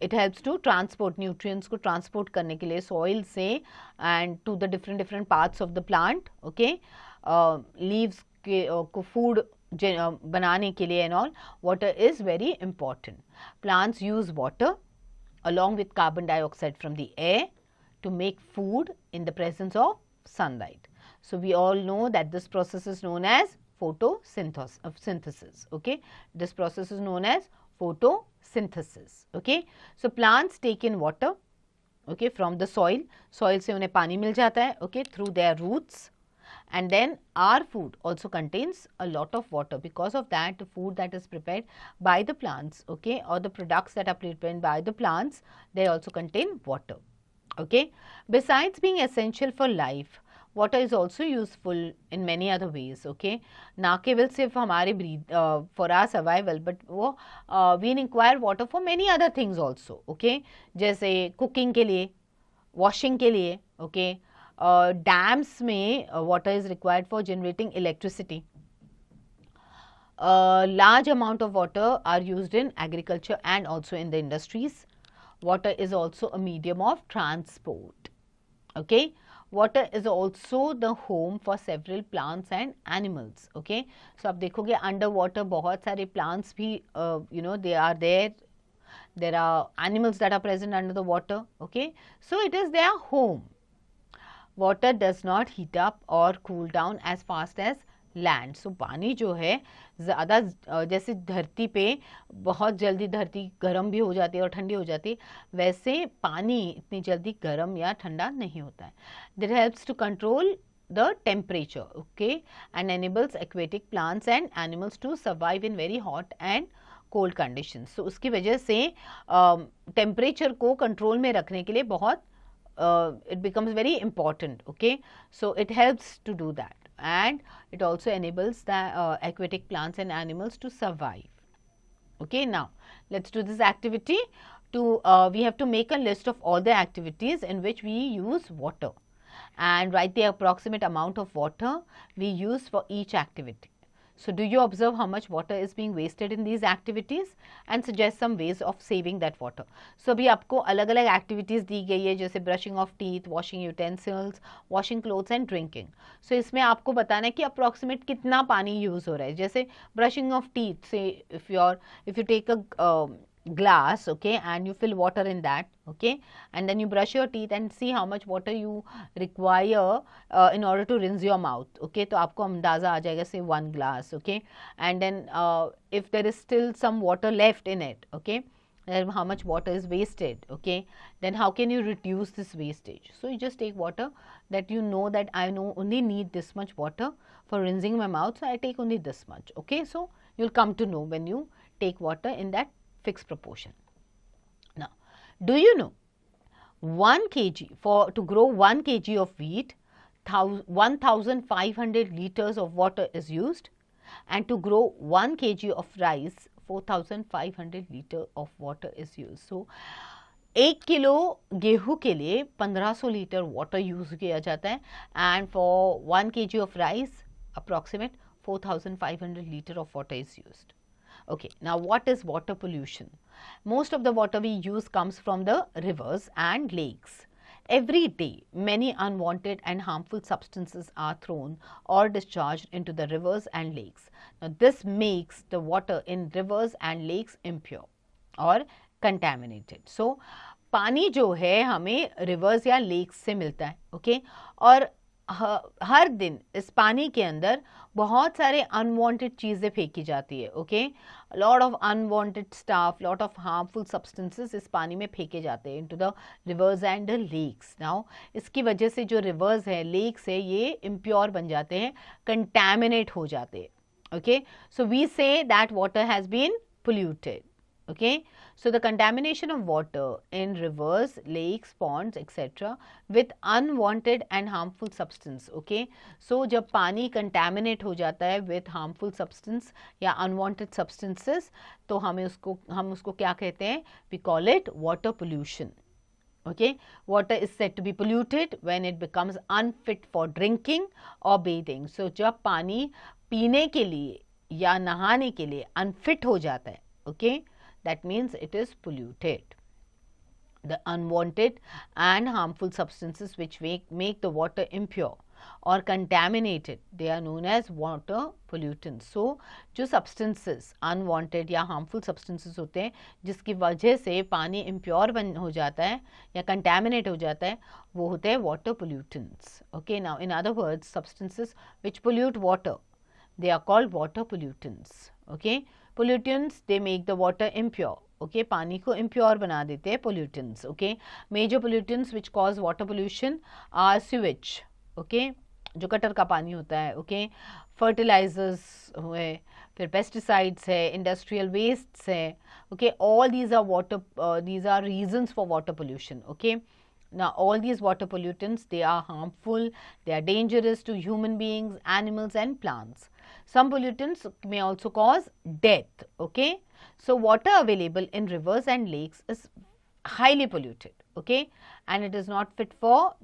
it helps to transport nutrients को transport करने के लिए soil से and to the different parts of the plant, okay, leaves को food बनाने के लिए and all. Water is very important. Plants use water along with carbon dioxide from the air to make food in the presence of sunlight. So we all know that this process is known as photosynthesis. Okay, this process is known as photosynthesis. Okay, so plants take in water, okay, from the soil से उन्हें पानी मिल जाता है, okay, through their roots, and then our food also contains a lot of water. Because of that, the food that is prepared by the plants, okay, or the products that are prepared by the plants, they also contain water. Okay, besides being essential for life, water is also useful in many other ways. Okay, ना केवल सिर्फ हमारे for our survival, but वो we require water for many other things also. Okay, जैसे cooking के लिए, washing के लिए, okay, dams में water is required for generating electricity. Large amount of water are used in agriculture and also in the industries. Water is also a medium of transport. Okay, water is also the home for several plants and animals. Okay, so आप देखोगे underwater बहुत सारे plants भी you know they are there. There are animals that are present under the water. Okay, so it is their home. Water does not heat up or cool down as fast as land. So पानी जो है ज़्यादा जैसे धरती पे बहुत जल्दी धरती गर्म भी हो जाती है और ठंडी हो जाती है, वैसे पानी इतनी जल्दी गर्म या ठंडा नहीं होता है। It helps to control the temperature, okay, and enables aquatic plants and animals to survive in very hot and cold conditions. So उसकी वजह से टेम्परेचर को कंट्रोल में रखने के लिए बहुत it becomes very important, okay. So it helps to do that, and it also enables the aquatic plants and animals to survive. Okay, now let's do this activity. We have to make a list of all the activities in which we use water and write the approximate amount of water we use for each activity. So do you observe how much water is being wasted in these activities and suggest some ways of saving that water. So अभी आपको अलग अलग activities दी गई है, जैसे brushing of teeth, washing utensils, washing clothes and drinking. So इसमें आपको बताना है कि approximate कितना पानी use हो रहा है. जैसे brushing of teeth, say if you take a glass, okay, and you fill water in that, okay, and then you brush your teeth and see how much water you require in order to rinse your mouth, okay. तो आपको अंदाजा आ जाएगा, say 1 glass, okay, and then if there is still some water left in it, okay, then how much water is wasted, okay, then how can you reduce this wastage. So you just take water that you know that I only need this much water for rinsing my mouth, so I take only this much, okay. So you'll come to know when you take water in that fixed proportion. Now, do you know 1 kg to grow 1 kg of wheat, 1500 liters of water is used, and to grow 1 kg of rice 4500 liters of water is used. So 1 kilo गेहूं के लिए 1500 litre water use किया जाता है, and for 1 kg of rice approximate 4500 liters of water is used. Okay, now what is water pollution? Most of the water we use comes from the rivers and lakes. Every day, many unwanted and harmful substances are thrown or discharged into the rivers and lakes. Now, this makes the water in rivers and lakes impure or contaminated. So, पानी जो है हमें rivers या lakes से मिलता है, okay? और हर दिन इस पानी के अंदर बहुत सारे अनवांटेड चीज़ें फेंकी जाती है, okay. Lot of unwanted stuff, lot of harmful substances इस पानी में फेंके जाते हैं into the rivers and the lakes. Now इसकी वजह से जो रिवर्स है, लेक्स है, ये इम्प्योर बन जाते हैं, कंटैमिनेट हो जाते हैं, okay. So we say that water has been polluted. Okay, so the contamination of water in rivers, lakes, ponds, etc. with unwanted and harmful substance. Okay, so जब पानी contaminate हो जाता है with harmful substance या unwanted substances, तो हम उसको क्या कहते हैं? We call it water pollution. Okay, water is said to be polluted when it becomes unfit for drinking or bathing. So जब पानी पीने के लिए या नहाने के लिए unfit हो जाता है, okay, that means it is polluted. The unwanted and harmful substances which make the water impure or contaminated, they are known as water pollutants. So जो substances unwanted या harmful substances होते हैं जिसकी वजह से पानी impure हो जाता है या contaminate हो जाता है, वो होते हैं water pollutants. Okay, now in other words, substances which pollute water, they are called water pollutants. Okay, pollutants, they make the water impure. Okay, पानी को impure बना देते हैं pollutants. Okay, major pollutants which cause water pollution are sewage. Okay, जो cutter का पानी होता है. Okay, fertilizers हुए, फिर pesticides है, industrial wastes है. Okay, all these are reasons for water pollution. Okay, now all these water pollutants, they are harmful, they are dangerous to human beings, animals and plants. Some pollutants may also cause death. Okay, so water available in rivers and lakes is highly polluted. Okay, and it is not fit for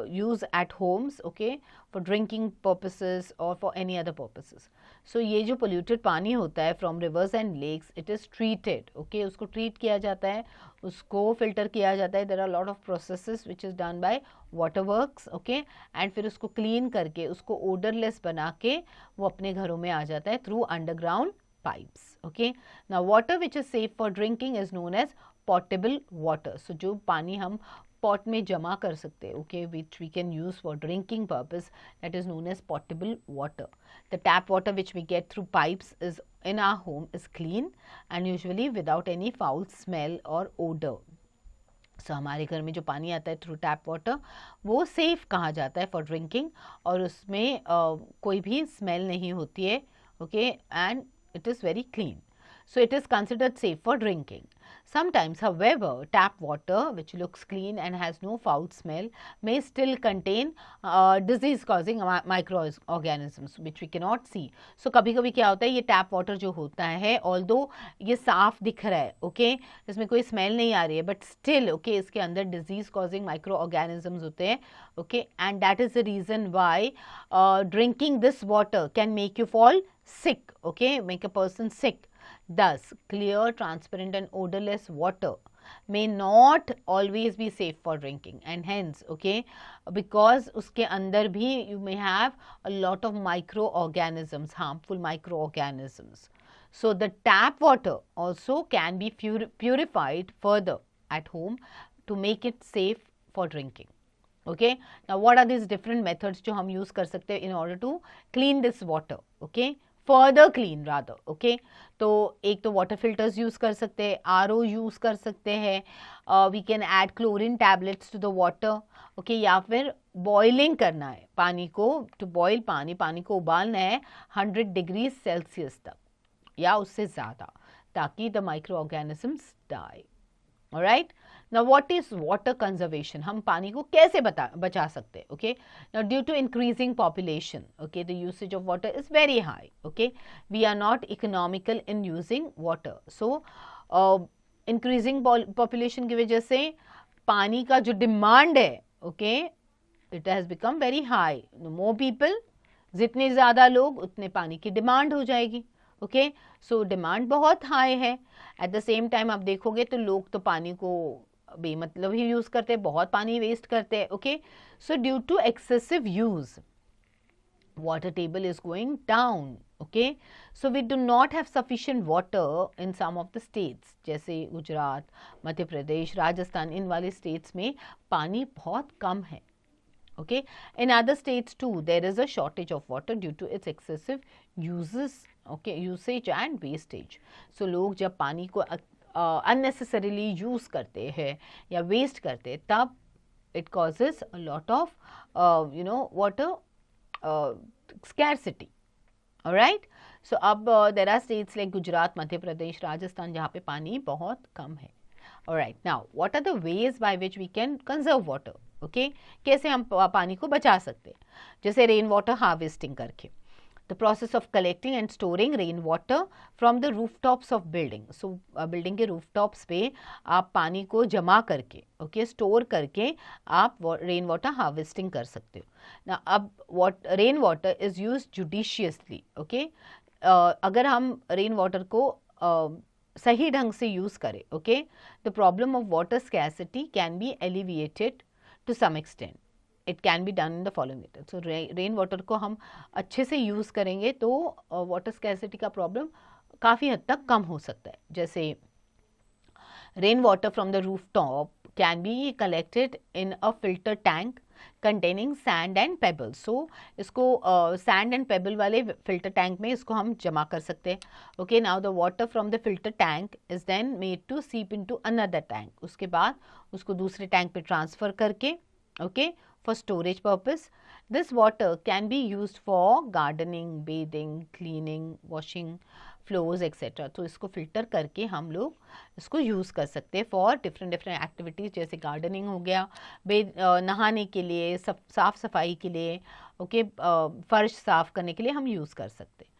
use at homes. Okay, for drinking purposes or for any other purposes. So ये जो polluted पानी होता है from rivers and lakes, it is treated. Okay, उसको treat किया जाता है, उसको filter किया जाता है. There are a lot of processes which is done by waterworks. Okay, and फिर उसको clean करके उसको odorless बना के वो अपने घरों में आ जाता है through underground pipes. Okay, now water which is safe for drinking is known as potable water. So जो पानी हम पॉट में जमा कर सकते हैं, okay, which we can use for drinking purpose, that is known as portable water. The tap water which we get through pipes is in our home is clean and usually without any foul smell or odor. So हमारे घर में जो पानी आता है through tap water वो safe कहा जाता है फॉर ड्रिंकिंग, और उसमें कोई भी स्मेल नहीं होती है, okay, and it is very clean. So it is considered safe for drinking. Sometimes, however, tap water, which looks clean and has no foul smell, may still contain disease-causing microorganisms, which we cannot see. So कभी-कभी क्या होता है, ये tap water जो होता है, although ये साफ दिख रहा है, okay, इसमें कोई स्मेल नहीं आ रही है, but still, okay, इसके अंदर disease-causing microorganisms होते हैं, okay, and that is the reason why drinking this water can make you fall sick, okay, make a person sick. Thus, clear, transparent and odorless water may not always be safe for drinking, and hence, okay, because उसके अंदर भी you may have a lot of microorganisms, harmful microorganisms. So the tap water also can be purified further at home to make it safe for drinking. Okay, now what are these different methods जो हम use कर सकते हैं in order to clean this water, okay, further clean rather, okay. तो एक तो water filters use कर सकते हैं, RO use कर सकते हैं, we can add chlorine tablets to the water, okay, या फिर boiling करना है पानी को, to boil पानी को उबालना है 100 डिग्री सेल्सियस तक या उससे ज़्यादा, ताकि the microorganisms die. Alright, now what is water conservation? हम पानी को कैसे बचा सकते हैं? Okay, now due to increasing population, okay, the usage of water is very high. Okay, we are not economical in using water. So increasing population की वजह से पानी का जो demand है, okay, it has become very high. More people, जितने ज़्यादा लोग उतने पानी की demand हो जाएगी. ओके, सो डिमांड बहुत हाई है. एट द सेम टाइम आप देखोगे तो लोग तो पानी को बेमतलब ही यूज करते हैं, बहुत पानी वेस्ट करते हैं. Okay, so due to excessive use water table is going down. Okay, so we do not have sufficient water in some of the states, जैसे गुजरात, मध्य प्रदेश, राजस्थान, इन वाले स्टेट्स में पानी बहुत कम है. Okay, in other states too there is a shortage of water due to its excessive usage and wastage. So लोग जब पानी को unnecessarily use करते हैं या waste करते हैं, तब it causes a lot of water scarcity. Alright, so अब there are states like Gujarat, Madhya Pradesh, Rajasthan जहाँ पे पानी बहुत कम है. Alright, now what are the ways by which we can conserve water? Okay, कैसे हम पानी को बचा सकते हैं? जैसे रेन वाटर हार्वेस्टिंग करके, the process of collecting and storing rain water from the rooftops of building. So building के रूफटॉप्स पे आप पानी को जमा करके, ओके, स्टोर करके आप रेन वाटर हार्वेस्टिंग कर सकते हो ना. अब rain water is use judiciously. Okay, अगर हम रेन वाटर को सही ढंग से यूज करें, okay, the problem of water scarcity can be alleviated to some extent. It can be done in the following way. So rain water को हम अच्छे से यूज़ करेंगे तो वाटर स्कैर्सिटी का प्रॉब्लम काफ़ी हद तक कम हो सकता है. जैसे rain water from the roof top can be collected in a filter tank containing sand and pebbles. So इसको sand and pebble वाले filter tank में इसको हम जमा कर सकते हैं. Okay, now the water from the filter tank is then made to seep into another tank. उसके बाद उसको दूसरे टैंक पे ट्रांसफ़र करके, okay, for storage purpose. This water can be used for gardening, bathing, cleaning, washing flows etcetera. तो इसको filter करके हम लोग इसको यूज़ कर सकते हैं फॉर डिफरेंट एक्टिविटीज़, जैसे गार्डनिंग हो गया, नहाने के लिए, साफ़ सफाई के लिए, ओके, फर्श साफ़ करने के लिए हम यूज़ कर सकते हैं.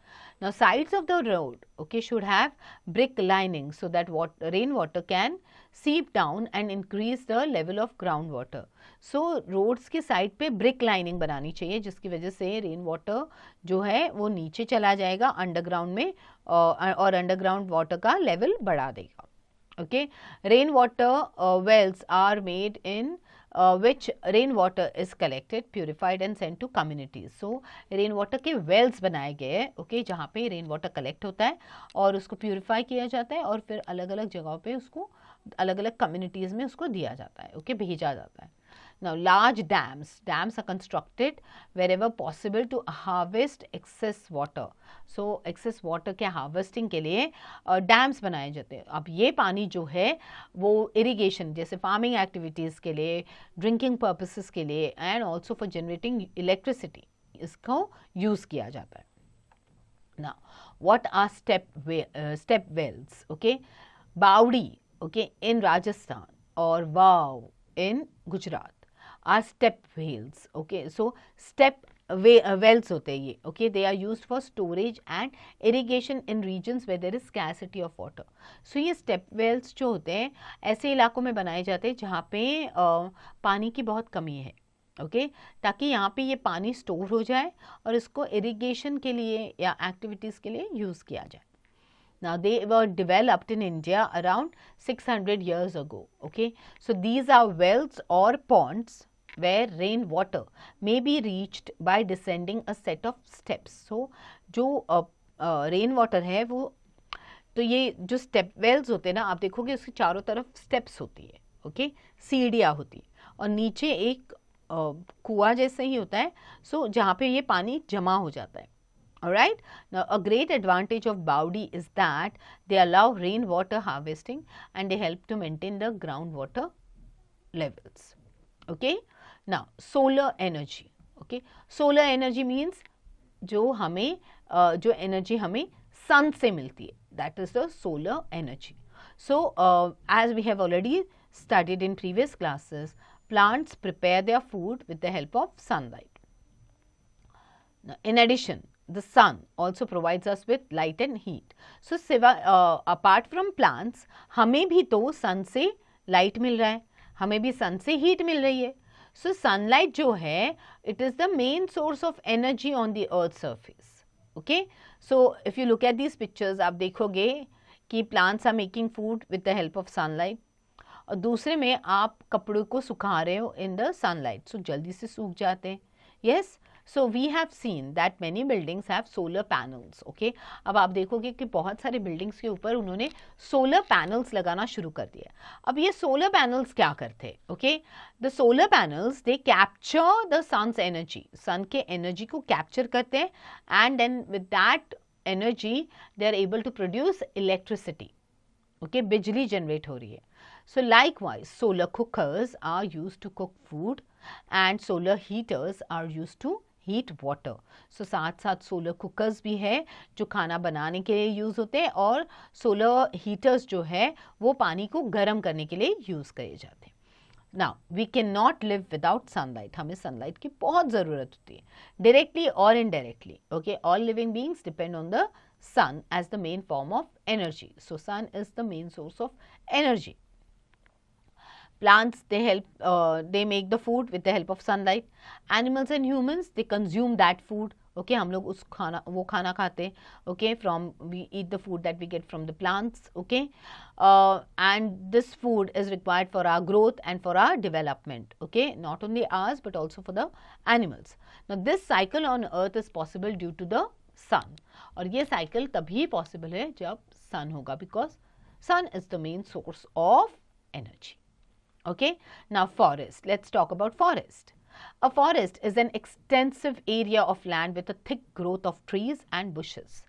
Now sides of the road, okay, should have brick lining so that rain water can seep down and increase the level of groundwater. So roads के साइड पे brick lining बनानी चाहिए, जिसकी वजह से रेन वाटर जो है वो नीचे चला जाएगा अंडरग्राउंड में और अंडरग्राउंड वाटर का लेवल बढ़ा देगा. Okay, rain water wells are made in which rain water is collected, purified and sent to communities. So rain water के wells बनाए गए हैं, okay, जहाँ पे rain water collect होता है और उसको purify किया जाता है और फिर अलग अलग जगहों पे उसको अलग अलग कम्युनिटीज़ में उसको दिया जाता है, ओके, भेजा जाता है. Now, large dams are constructed wherever possible to harvest excess water. So, excess water के harvesting के लिए डैम्स बनाए जाते हैं. अब ये पानी जो है वो इरिगेशन जैसे फार्मिंग एक्टिविटीज़ के लिए, ड्रिंकिंग पर्पसेस के लिए and also for generating electricity इसको यूज़ किया जाता है. Now, what are step wells? Okay, Baudi, okay, in Rajasthan or Wow in Gujarat are step wells. Okay, so step wells होते हैं ये. Okay, they are used for storage and irrigation in regions where there is scarcity of water. So ये step wells जो होते हैं ऐसे इलाकों में बनाए जाते हैं जहाँ पे पानी की बहुत कमी है. ओके ताकि यहाँ पे ये पानी स्टोर हो जाए और इसको इरिगेशन के लिए या एक्टिविटीज़ के लिए यूज़ किया जाए. Now they were developed in India around 600 years ago. Okay, so these are wells or ponds where rainwater may be reached by descending a set of steps. So जो rainwater है वो तो ये जो स्टेप वेल्स होते हैं ना आप देखोगे उसके चारों तरफ स्टेप्स होती है. ओके सीढ़ियाँ होती है और नीचे एक कुआं जैसे ही होता है. सो जहाँ पे ये पानी जमा हो जाता है. Alright, now a great advantage of Baudi is that they allow rainwater harvesting and they help to maintain the groundwater levels. Okay, now solar energy. Okay, solar energy means जो हमें जो एनर्जी हमें सन से मिलती है, that is the solar energy. So as we have already studied in previous classes, plants prepare their food with the help of sunlight. Now, in addition, the sun also provides us with light and heat. So, apart from plants, हमें भी तो sun से light मिल रहा है, हमें भी sun से heat मिल रही है. So, sunlight जो है, it is the main source of energy on the earth's surface. Okay, so if you look at these pictures, आप देखोगे कि plants are making food with the help of sunlight. और दूसरे में आप कपड़ों को सुखा रहे हो इन द सनलाइट, सो जल्दी से सूख जाते हैं. Yes, so we have seen that many buildings have solar panels. Okay, अब आप देखोगे कि बहुत सारे बिल्डिंग्स के ऊपर उन्होंने सोलर पैनल्स लगाना शुरू कर दिया. अब ये सोलर पैनल्स क्या करते हैं? Okay, the solar panels they capture the sun's energy, sun के एनर्जी को कैप्चर करते हैं and then with that energy they are able to produce electricity. Okay, बिजली जनरेट हो रही है. So likewise, solar cookers are used to cook food and solar heaters are used to heat water. So साथ साथ solar cookers भी है जो खाना बनाने के लिए यूज़ होते हैं और solar heaters जो है वो पानी को गर्म करने के लिए यूज़ करे जाते हैं. Now, we cannot live without sunlight. हमें sunlight की बहुत ज़रूरत होती है, directly or indirectly. Okay, all living beings depend on the sun as the main form of energy. So sun is the main source of energy. Plants, they make the food with the help of sunlight. Animals and humans, they consume that food. Okay, हम लोग वो खाना खाते हैं. Okay, we eat the food that we get from the plants. Okay, and this food is required for our growth and for our development. Okay, not only ours but also for the animals. Now, this cycle on earth is possible due to the sun. और ये cycle तभी possible है जब sun होगा, because sun is the main source of energy. Okay, now forest. Let's talk about forest. A forest is an extensive area of land with a thick growth of trees and bushes.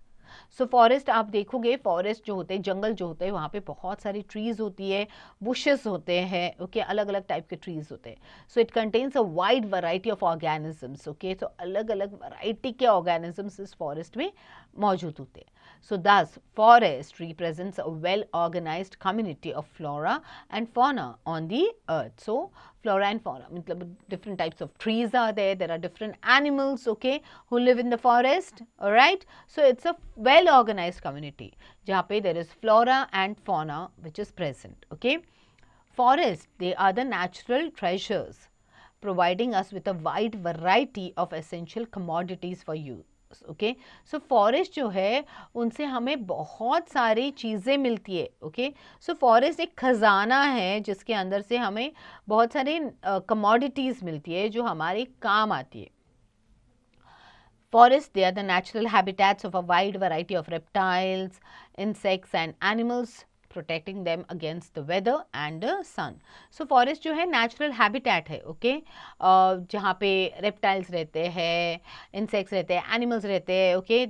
So forest आप देखोगे, forest जो होते हैं, जंगल जो होते हैं, वहाँ पे बहुत सारी trees होती है, bushes होते हैं. Okay, अलग अलग type के trees होते हैं. So it contains a wide variety of organisms. Okay, so अलग अलग variety के organisms इस forest में मौजूद होते हैं. So thus forest represents a well organized community of flora and fauna on the earth. So flora and fauna, different types of trees are there, there are different animals, okay, who live in the forest. All right, so it's a well organized community जहाँ पे there is flora and fauna which is present. Okay, forests, they are the natural treasures providing us with a wide variety of essential commodities for use. Okay, so forest जो है उनसे हमें बहुत सारी चीज़ें मिलती है. ओके, सो फॉरेस्ट एक खजाना है जिसके अंदर से हमें बहुत सारे कमोडिटीज़ मिलती है जो हमारे काम आती है. Forests, they are the natural habitats of a wide variety of reptiles, insects and animals protecting them against the weather and the sun. So forest जो है natural habitat है, okay, जहाँ पे reptiles रहते हैं, insects रहते हैं, animals रहते हैं, okay,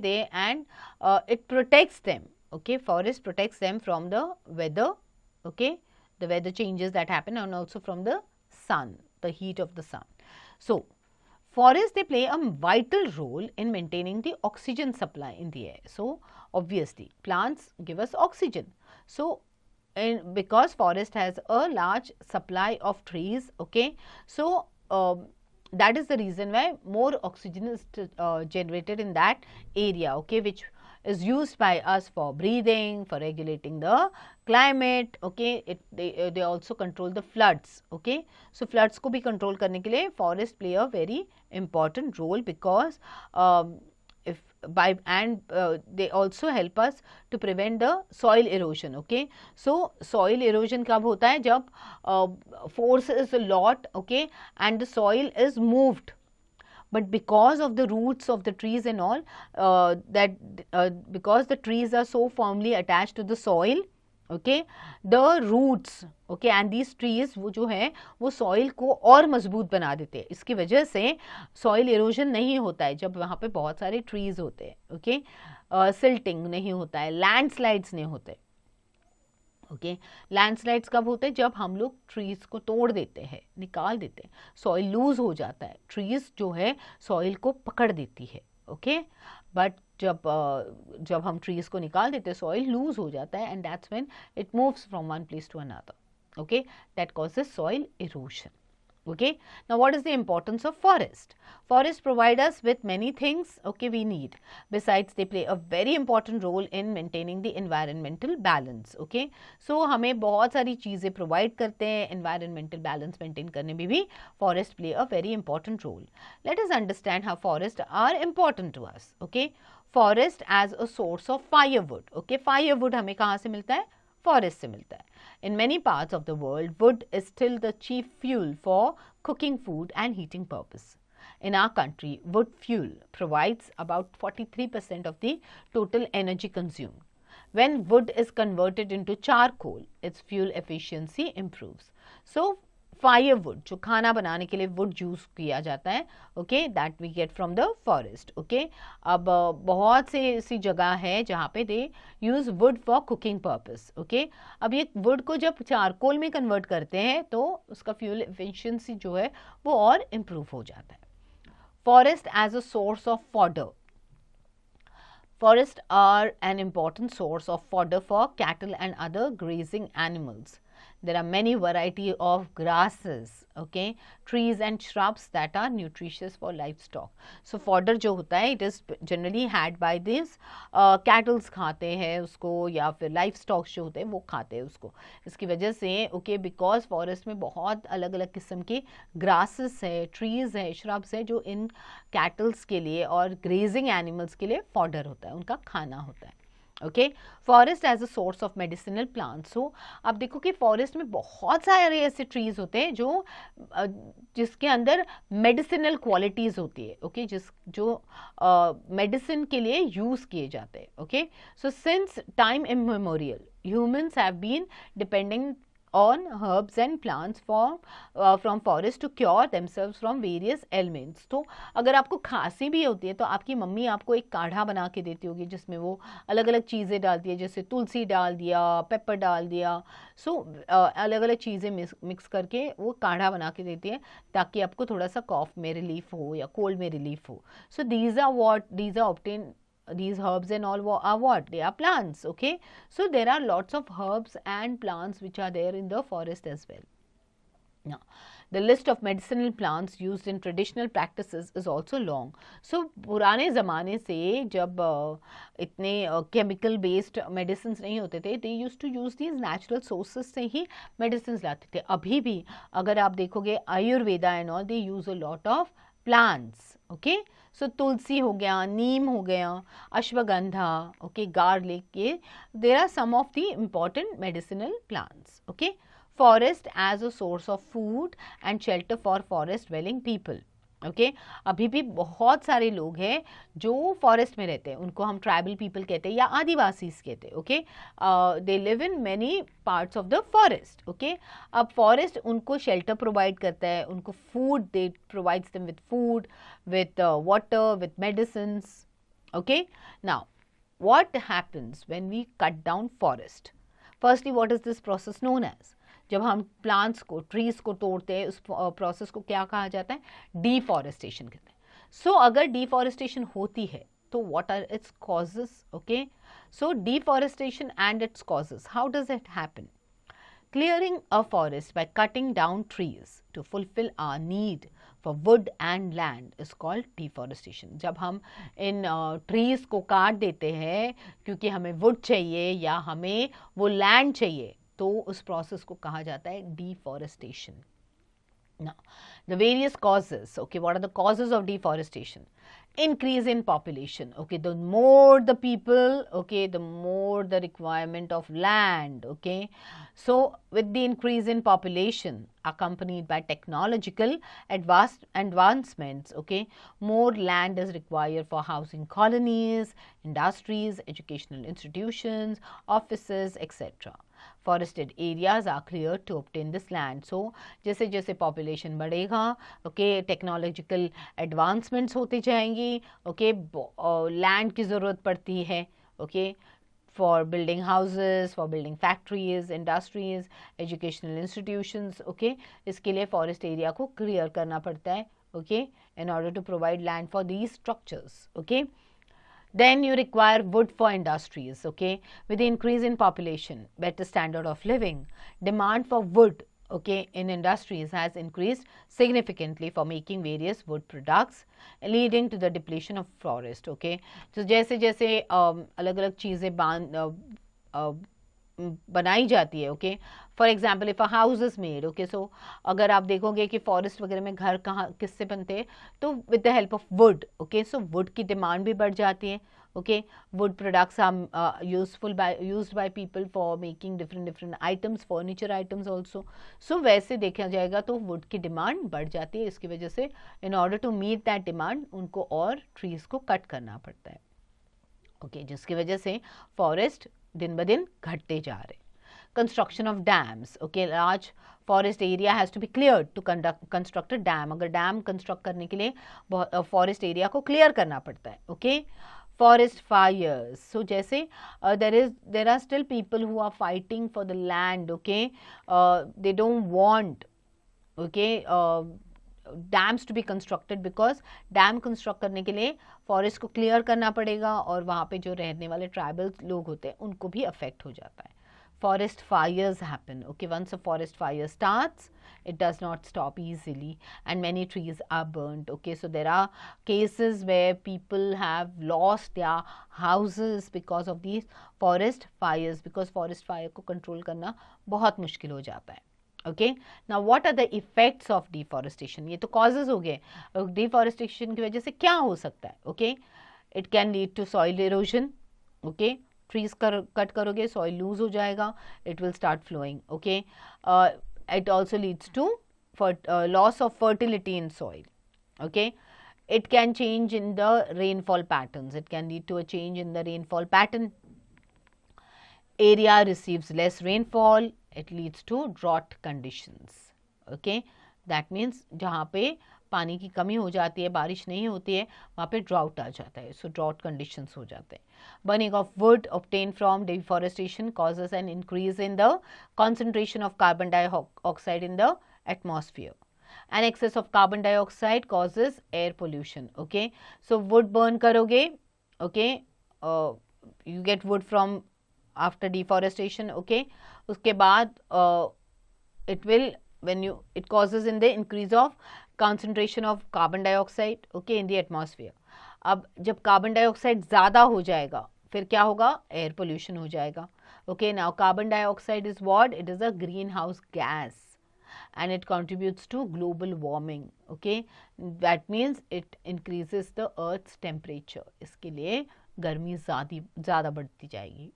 it protects them, okay, forest protects them from the weather, okay, the weather changes that happen, and also from the sun, the heat of the sun. So forests, they play a vital role in maintaining the oxygen supply in the air. So obviously plants give us oxygen. So because forest has a large supply of trees, okay, so that is the reason why more oxygen is generated in that area, okay, which is used by us for breathing, for regulating the climate, okay. They also control the floods, okay. So floods को भी control करने के लिए forest play a very important role, because they also help us to prevent the soil erosion, okay. So soil erosion कब होता है? जब force is a lot, okay, and the soil is moved. But because of the roots of the trees and all, because the trees are so firmly attached to the soil, okay, the roots, okay, and these trees वो जो है वो soil को और मजबूत बना देते हैं. इसकी वजह से soil erosion नहीं होता है जब वहाँ पे बहुत सारे trees होते हैं, okay, silting नहीं होता है, landslides नहीं होते. ओके, लैंडस्लाइड्स कब होते हैं? जब हम लोग ट्रीज को तोड़ देते हैं, निकाल देते हैं, सॉइल लूज हो जाता है, ट्रीज जो है सॉइल को पकड़ देती है, ओके. बट जब हम ट्रीज को निकाल देते हैं, सॉइल लूज हो जाता है, and that's when it moves from one place to another, okay. That causes soil erosion. Okay, now what is the importance of forest? Forest provide us with many things, okay, we need. Besides, they play a very important role in maintaining the environmental balance, okay. So हमें बहुत सारी चीज़ें provide करते हैं, environmental balance maintain करने में भी forest play a very important role. Let us understand how forests are important to us, okay. Forest as a source of firewood, okay. Firewood हमें कहाँ से मिलता है? Forest से मिलता है. In many parts of the world, wood is still the chief fuel for cooking food and heating purpose. In our country, wood fuel provides about 43% of the total energy consumed. When wood is converted into charcoal, its fuel efficiency improves. So, firewood, जो खाना बनाने के लिए wood use किया जाता है, okay, that we get from the forest, okay. अब बहुत से ऐसी जगह है जहाँ पे they use wood for cooking purpose, okay. अब ये wood को जब चारकोल में कन्वर्ट करते हैं तो उसका फ्यूल एफिशिएंसी जो है वो और इम्प्रूव हो जाता है. Forest as a source of fodder. Forests are an important source of fodder for cattle and other grazing animals. There are many variety of grasses, okay, trees and shrubs that are nutritious for livestock. So fodder जो होता है, it is generally had by these cattle खाते हैं उसको, या फिर livestock जो होते हैं वो खाते हैं उसको. इसकी वजह से okay, because forest में बहुत अलग अलग किस्म के grasses है, trees है, shrubs है जो इन cattles के लिए और grazing animals के लिए fodder होता है, उनका खाना होता है. Okay, forest as a source of medicinal plants. So आप देखो कि फॉरेस्ट में बहुत सारे ऐसे ट्रीज होते हैं जो जिसके अंदर मेडिसिनल क्वालिटीज होती है, ओके, जो मेडिसिन के लिए यूज किए जाते हैं, okay. So since time immemorial humans have been depending on herbs and plants from forest to cure themselves from various ailments. तो अगर आपको खांसी भी होती है तो आपकी मम्मी आपको एक काढ़ा बना के देती होगी जिसमें वो अलग अलग चीज़ें डालती है, जैसे तुलसी डाल दिया, पेपर डाल दिया. सो अलग अलग चीज़ें मिक्स करके वो काढ़ा बना के देती है ताकि आपको थोड़ा सा कॉफ में रिलीफ हो या कोल्ड में रिलीफ हो. सो these are obtained. These herbs and all are what? They are plants, okay. So there are lots of herbs and plants which are there in the forest as well. Now, the list of medicinal plants used in traditional practices is also long. So पुराने ज़माने से जब इतने chemical based medicines नहीं होते थे, they used to use these natural sources से ही medicines लाते थे. अभी भी अगर आप देखोगे Ayurveda and all, they use a lot of plants, okay. सो तुलसी हो गया, नीम हो गया, अश्वगंधा, ओके, गार्लिक, ये there are some of the important medicinal plants, okay. Forest as a source of food and shelter for forest dwelling people. Okay अभी भी बहुत सारे लोग हैं जो फॉरेस्ट में रहते हैं, उनको हम ट्राइबल पीपल कहते हैं या आदिवासी कहते हैं. Okay they live in many parts of the forest. Okay अब फॉरेस्ट उनको शेल्टर प्रोवाइड करता है, उनको food, they provides them with food, with water, with medicines. Okay now what happens when we cut down forest? Firstly, what is this process known as? जब हम plants को, trees को तोड़ते हैं, उस प्रोसेस को क्या कहा जाता है? डिफॉरेस्टेशन कहते हैं. सो अगर डिफॉरेस्टेशन होती है तो what are its causes? Okay so deforestation and its causes, how does it happen? Clearing a forest by cutting down trees to fulfill our need for wood and land is called deforestation. जब हम इन trees को काट देते हैं क्योंकि हमें would चाहिए या हमें वो लैंड चाहिए, तो उस प्रोसेस को कहा जाता है deforestation. Now, the various causes, okay, what are the causes of deforestation? Increase in population, okay, the more the people, okay, the more the requirement of land, okay. So, with the increase in population accompanied by technological advancements, okay, more land is required for housing colonies, industries, educational institutions, offices, etc. Forested areas are cleared to obtain this land. So जैसे जैसे population बढ़ेगा, okay, technological advancements होती जाएंगी, okay, land की ज़रूरत पड़ती है, okay, for building houses, for building factories, industries, educational institutions, okay, इसके लिए forest area को clear करना पड़ता है, okay, in order to provide land for these structures, okay. Then you require wood for industries, okay. With the increase in population, better standard of living, demand for wood, okay, in industries has increased significantly for making various wood products, leading to the depletion of forest, okay. So जैसे जैसे अलग अलग चीज़ें बनाई जाती है, okay. For example if a house is made, okay, so अगर आप देखोगे कि फॉरेस्ट वगैरह में घर कहाँ किससे बनते हैं, तो with the help of wood, okay. So wood की डिमांड भी बढ़ जाती है, okay. Wood products are used by people for making different items, furniture items also. So वैसे देखा जाएगा तो वुड की डिमांड बढ़ जाती है. इसकी वजह से in order to meet that demand उनको और ट्रीज को कट करना पड़ता है, ओके, जिसकी वजह से फॉरेस्ट दिन ब दिन घटते जा रहे. Construction of dams, okay, large forest area has to be clear to construct a dam. अगर डैम कंस्ट्रक्ट करने के लिए फॉरेस्ट एरिया को क्लियर करना पड़ता है, ओके. फॉरेस्ट फायर्स, सो जैसे there are still people who are fighting for the land, okay. They don't want, okay, dams to be constructed because dam construct करने के लिए फॉरेस्ट को क्लियर करना पड़ेगा और वहाँ पे जो रहने वाले ट्राइबल लोग होते हैं उनको भी अफेक्ट हो जाता है. Forest fires happen, okay. Once a forest fire starts, it does not stop easily and many trees are burnt, okay. So there are cases where people have lost their houses because of these forest fires, because forest fire को control करना बहुत मुश्किल हो जाता है, okay. Now what are the effects of deforestation? ये तो causes हो गए. Deforestation की वजह से क्या हो सकता है, okay. It can lead to soil erosion, okay. Trees cut करोगे, सॉइल लूज हो जाएगा, it will start flowing, okay. It also leads to loss of fertility in soil, okay. It can change in the rainfall patterns, it can lead to a change in the rainfall pattern. Area receives less rainfall, it leads to drought conditions, okay. That means जहाँ पे पानी की कमी हो जाती है, बारिश नहीं होती है, वहाँ पे ड्राउट आ जाता है. सो ड्राउट कंडीशंस हो जाते हैं. Burning of wood obtained from deforestation causes an increase in the concentration of carbon dioxide in the atmosphere. An excess of carbon dioxide causes air pollution, okay. So wood burn karoge, okay, you get wood from after deforestation, okay. उसके बाद it will, when you, it causes in the increase of concentration of carbon dioxide, okay, in the atmosphere. अब जब carbon dioxide ज़्यादा हो जाएगा फिर क्या होगा? एयर पोल्यूशन हो जाएगा, okay. Now carbon dioxide is what? It is a green house gas and it contributes to global warming, okay. That means it increases the earth's temperature. इसके लिए गर्मी ज़्यादा बढ़ती जाएगी.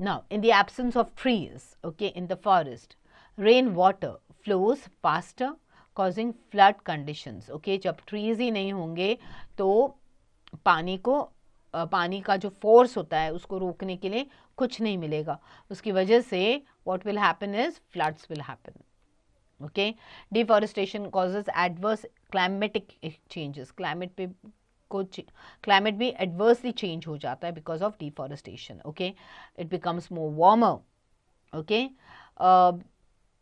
Now in the absence of trees, okay, in the forest, rain water flows faster, causing flood conditions. Okay, जब trees ही नहीं होंगे तो पानी का जो फोर्स होता है उसको रोकने के लिए कुछ नहीं मिलेगा. उसकी वजह से what will happen is floods will happen. Okay, deforestation causes adverse climatic changes. Climate भी adversely change हो जाता है because of deforestation. Okay, it becomes more warmer. Okay,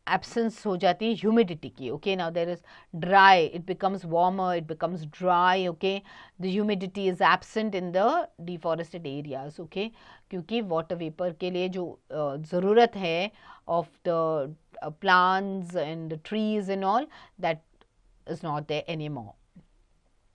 absence हो जाती है humidity की. Okay, now there is dry, it becomes warmer, it becomes dry. Okay, the humidity is absent in the deforested areas. Okay, क्योंकि water vapor के लिए जो ज़रूरत है of the plants and the trees and all, that is not there anymore.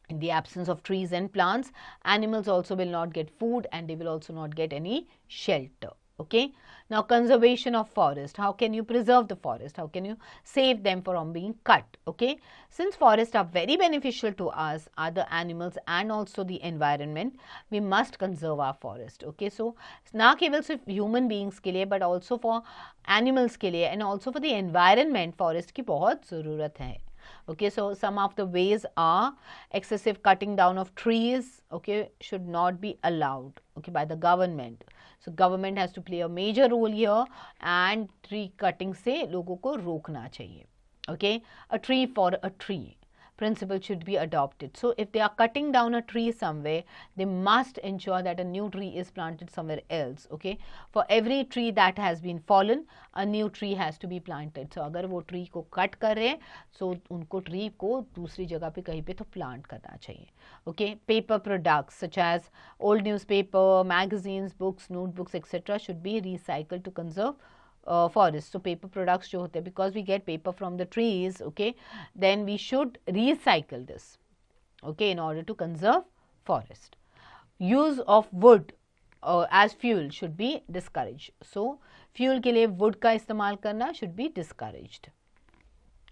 In the absence of trees and plants, animals also will not get food and they will also not get any shelter. Okay, now conservation of forest. How can you preserve the forest? How can you save them from being cut? Okay, since forests are very beneficial to us, other animals and also the environment, we must conserve our forest. Okay, so ना केवल सिर्फ human beings के लिए but also for animals के लिए and also for the environment, forest की बहुत ज़रूरत है. Okay, so some of the ways are excessive cutting down of trees. Okay, should not be allowed. Okay, by the government. So government has to play a major role here and tree cutting से लोगों को रोकना चाहिए. Okay, a tree for a tree principle should be adopted. So if they are cutting down a tree somewhere, they must ensure that a new tree is planted somewhere else. Okay, for every tree that has been fallen, a new tree has to be planted. So अगर वो tree को cut कर रहे हैं, so उनको tree को दूसरी जगह पे कहीं पे तो plant करना चाहिए. Okay, paper products such as old newspaper, magazines, books, notebooks, etc. should be recycled to conserve forest. So paper products जो होते हैं, because we get paper from the trees, okay, then we should recycle this, okay, in order to conserve forest. Use of wood as fuel should be discouraged. So fuel के लिए wood का इस्तेमाल करना should be discouraged.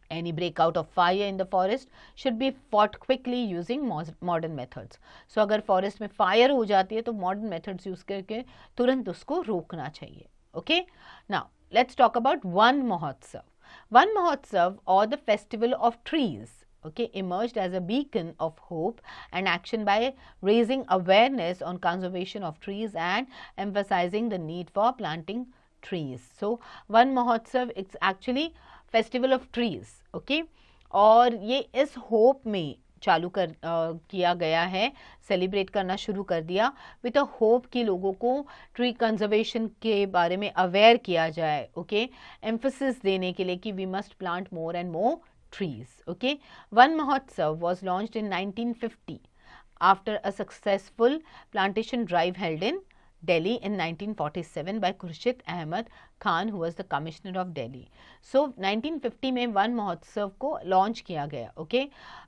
Any breakout of fire in the forest should be fought quickly using modern methods. So अगर forest में fire हो जाती है तो modern methods use करके तुरंत उसको रोकना चाहिए. Okay, now let's talk about Van Mahotsav. Van Mahotsav, or the festival of trees, okay, emerged as a beacon of hope and action by raising awareness on conservation of trees and emphasizing the need for planting trees. So Van Mahotsav, it's actually festival of trees. Okay, और ये इस hope में चालू किया गया है, celebrate करना शुरू कर दिया विद अ होप कि लोगों को ट्री कंजर्वेशन के बारे में अवेयर किया जाए. ओके, एम्फेसिस देने के लिए कि we must plant more and more trees. Okay, Van Mahotsav was launched in 1950 after a successful plantation drive held in Delhi in 1947 by Khurshid Ahmed Khan, who was the Commissioner of Delhi. So 1950 में one महोत्सव को launch किया गया. Okay,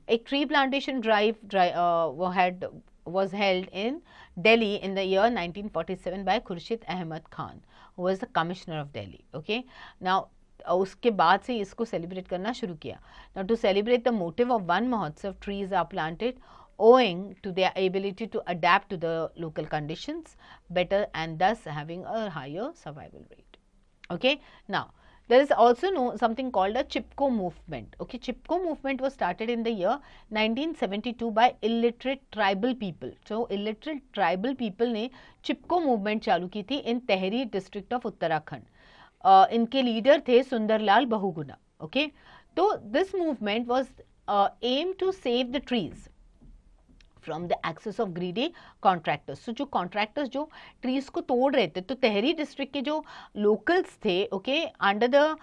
एक tree plantation drive was held in Delhi in the year 1947 by Khurshid Ahmed Khan, who was the Commissioner of Delhi. Okay, now उसके बाद से इसको सेलिब्रेट करना शुरू किया. Now to celebrate the motive of one Mahotsav, trees are planted owing to their ability to adapt to the local conditions better and thus having a higher survival rate. Okay, now there is also something called a Chipko movement. Okay, Chipko movement was started in the year 1972 by illiterate tribal people. So illiterate tribal people ने Chipko movement चालू की थी in Tehri district of Uttarakhand. इनके leader थे Sundarlal Bahuguna. Okay, तो this movement was aimed to save the trees from the access of greedy contractors. So जो contractors जो trees को तोड़ रहे थे, तो तेहरी district के जो locals थे, okay, under the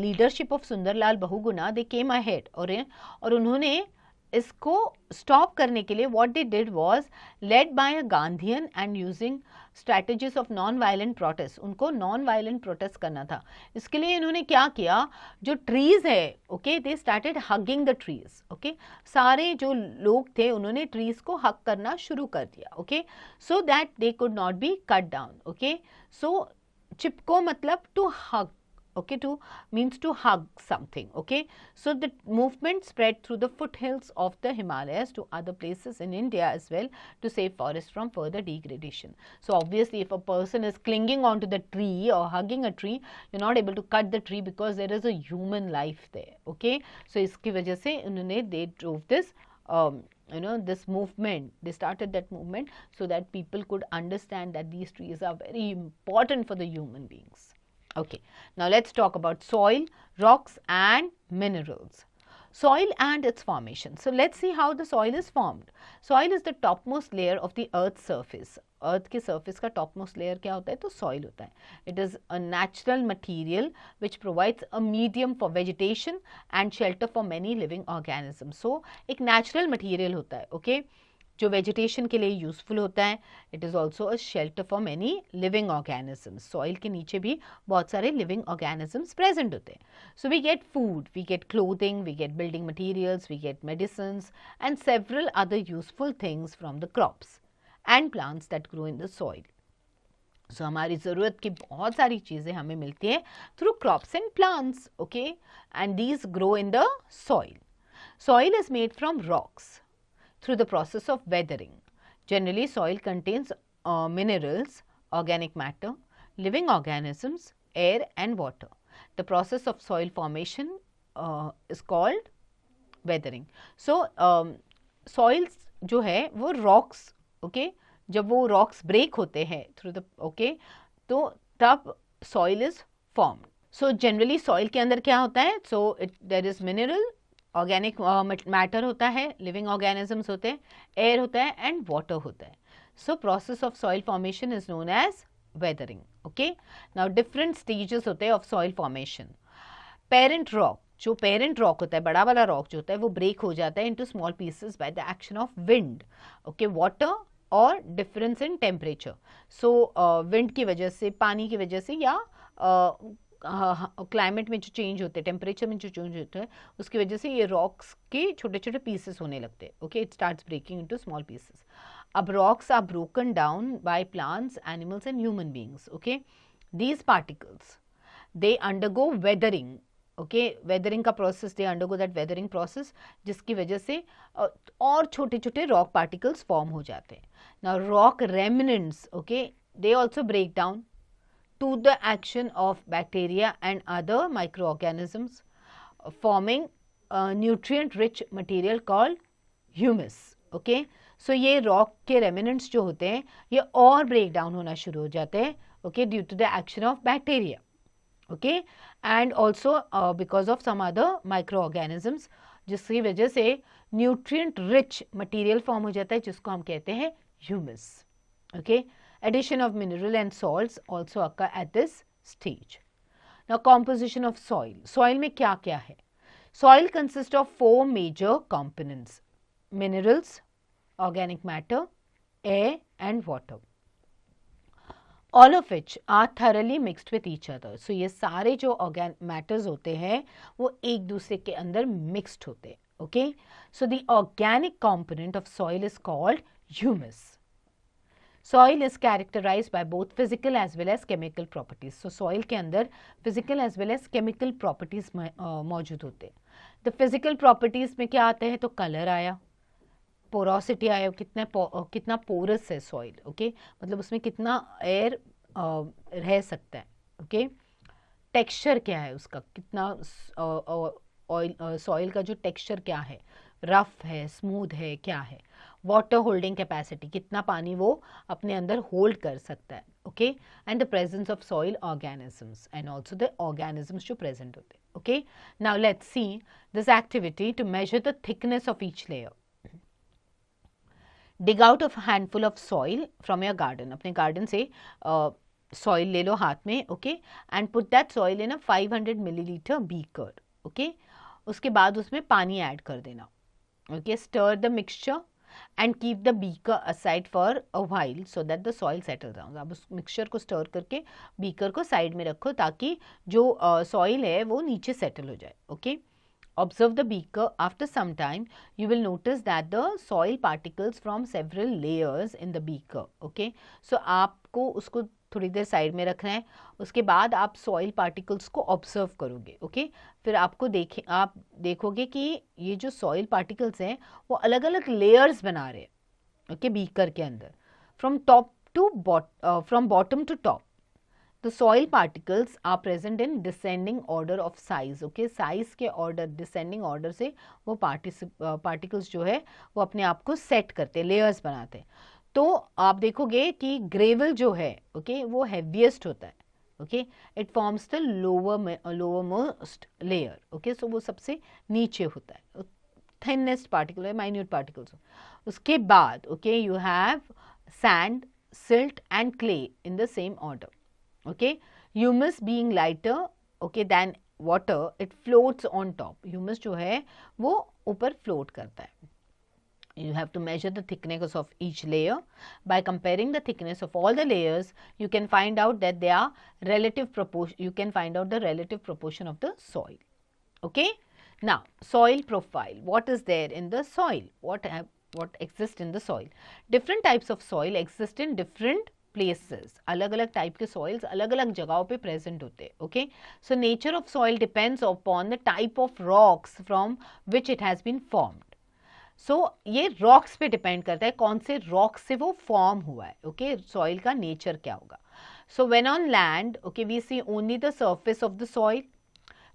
leadership of Sundarlal Bahuguna, they came ahead और उन्होंने इसको stop करने के लिए what they did was led by a Gandhian and using strategies of non-violent protest. उनको non-violent protest करना था. इसके लिए इन्होंने क्या किया, जो trees है, okay, they started hugging the trees. Okay, सारे जो लोग थे उन्होंने trees को hug करना शुरू कर दिया. Okay, so that they could not be cut down. Okay, so चिपको मतलब to hug. Okay, to means to hug something. Okay, so the movement spread through the foothills of the Himalayas to other places in India as well, to save forests from further degradation. So obviously if a person is clinging onto the tree or hugging a tree, you're not able to cut the tree because there is a human life there. Okay, so iski wajah se unhone they drove this this movement, they started that movement so that people could understand that these trees are very important for the human beings. Okay, now let's talk about soil, rocks and minerals. Soil and its formation. So let's see how the soil is formed. Soil is the topmost layer of the earth's surface. अर्थ के surface का topmost layer क्या होता है? तो soil होता है. It is a natural material which provides a medium for vegetation and shelter for many living organism. So एक natural material होता है, ओके, जो वेजिटेशन के लिए यूजफुल होता है. It is also a shelter for many living organisms. Soil के नीचे भी बहुत सारे लिविंग ऑर्गेनिजम्स प्रेजेंट होते हैं. So we get food, we get clothing, we get building materials, we get medicines and several other useful things from the crops and plants that grow in the soil. So हमारी ज़रूरत की बहुत सारी चीज़ें हमें मिलती हैं through crops and plants, okay, and these grow in the soil. Soil is made from rocks through the process of weathering. Generally, soil contains minerals, organic matter, living organisms, air and water. The process of soil formation is called weathering. So, soils जो है वो rocks, okay, जब वो rocks break होते हैं through the, okay, तो तब soil is formed. So, generally soil के अंदर क्या होता है? So, there is mineral, organic matter होता है, लिविंग ऑर्गेनिजम्स होते हैं, एयर होता है एंड वाटर होता है. So process of soil formation is known as weathering. Okay, now different stages होते हैं of soil formation. Parent rock, जो पेरेंट रॉक होता है, बड़ा वाला रॉक जो होता है, वो ब्रेक हो जाता है into small pieces by the action of wind, okay, water और difference in temperature. So wind की वजह से, पानी की वजह से, या क्लाइमेट में जो चेंज होते हैं, टेम्परेचर में जो चेंज होता है, उसकी वजह से ये रॉक्स के छोटे छोटे पीसेस होने लगते हैं. Okay, it starts breaking into small pieces. अब rocks are broken down by plants, animals and human beings. Okay, these particles they undergo weathering. Okay, weathering का process, they undergo that weathering process, जिसकी वजह से और छोटे छोटे rock particles form हो जाते हैं. Now rock remnants, okay, they also break down to the action of bacteria and other microorganisms, forming a nutrient rich material called humus. Okay, so ये rock के remnants जो होते हैं ये और break down होना शुरू हो जाते हैं, okay, due to the action of bacteria, okay, and also because of some other microorganisms, जिसकी वजह से nutrient rich material form हो जाता है जिसको हम कहते हैं humus. Okay, addition of mineral and salts also occur at this stage. Now, composition of soil. Soil में क्या क्या है? Soil consists of 4 major components: minerals, organic matter, air and water. All of which are thoroughly mixed with each other. So, ये सारे जो matters होते हैं वो एक दूसरे के अंदर mixed होते हैं. Okay? So, the organic component of soil is called humus. Soil is characterized by both physical as well as chemical properties. So, soil के अंदर physical as well as chemical properties मौजूद होते हैं. The physical properties में क्या आते हैं? तो color आया, porosity आया, कितना porous है soil, okay? मतलब उसमें कितना air रह सकता है, okay? Texture क्या है उसका, कितना soil का जो texture क्या है, रफ है, स्मूथ है, क्या है. वाटर होल्डिंग कैपेसिटी, कितना पानी वो अपने अंदर होल्ड कर सकता है, okay, and the presence of soil organisms and also the organisms जो प्रेजेंट होते हैं. Okay, now let's see this activity to measure the thickness of each layer. Dig out of handful of soil from your garden. अपने garden से soil ले लो हाथ में, okay, and put that soil in a 500 millilitre beaker. Okay, उसके बाद उसमें पानी ऐड कर देना. Okay, stir the mixture and keep the beaker aside for a while so that the soil settles down. अब उस मिक्सचर को स्टर करके बीकर को साइड में रखो ताकि जो सॉइल है वो नीचे सेटल हो जाए. Okay, observe the beaker. After some time you will notice that the soil particles from several layers in the beaker. Okay, so आपको उसको थोड़ी देर साइड में रखना है। उसके बाद आप सॉइल पार्टिकल्स को ऑब्जर्व करोगे, ओके। फिर आप देखोगे कि ये जो सॉइल पार्टिकल्स हैं वो अलग अलग लेयर्स बना रहे हैं, ओके, बीकर के अंदर, from bottom to top. The soil particles are present in descending order of size, okay, size के order, descending order से वो particles जो है वो अपने आप को set करते हैं, layers बनाते हैं। तो आप देखोगे कि gravel जो है, okay, वो heaviest होता है, okay, it forms the lowermost layer, okay, so वो सबसे नीचे होता है, thinnest particle है, minute particles। उसके बाद, okay, you have sand, silt and clay in the same order, okay, humus being lighter, okay, than water, it floats on top। humus जो है वो ऊपर float करता है। You have to measure the thickness of each layer. By comparing the thickness of all the layers, you can find out that they are relative proportion. You can find out the relative proportion of the soil. Okay. Now, soil profile. What is there in the soil? What exists in the soil? Different types of soil exist in different places. अलग अलग type के soils अलग अलग जगहों पे present होते हैं, okay. So nature of soil depends upon the type of rocks from which it has been formed. So ये रॉक्स पे डिपेंड करता है कौन से रॉक से वो फॉर्म हुआ है, ओके, सॉइल का नेचर क्या होगा। So when on land, okay, we see only the surface of the soil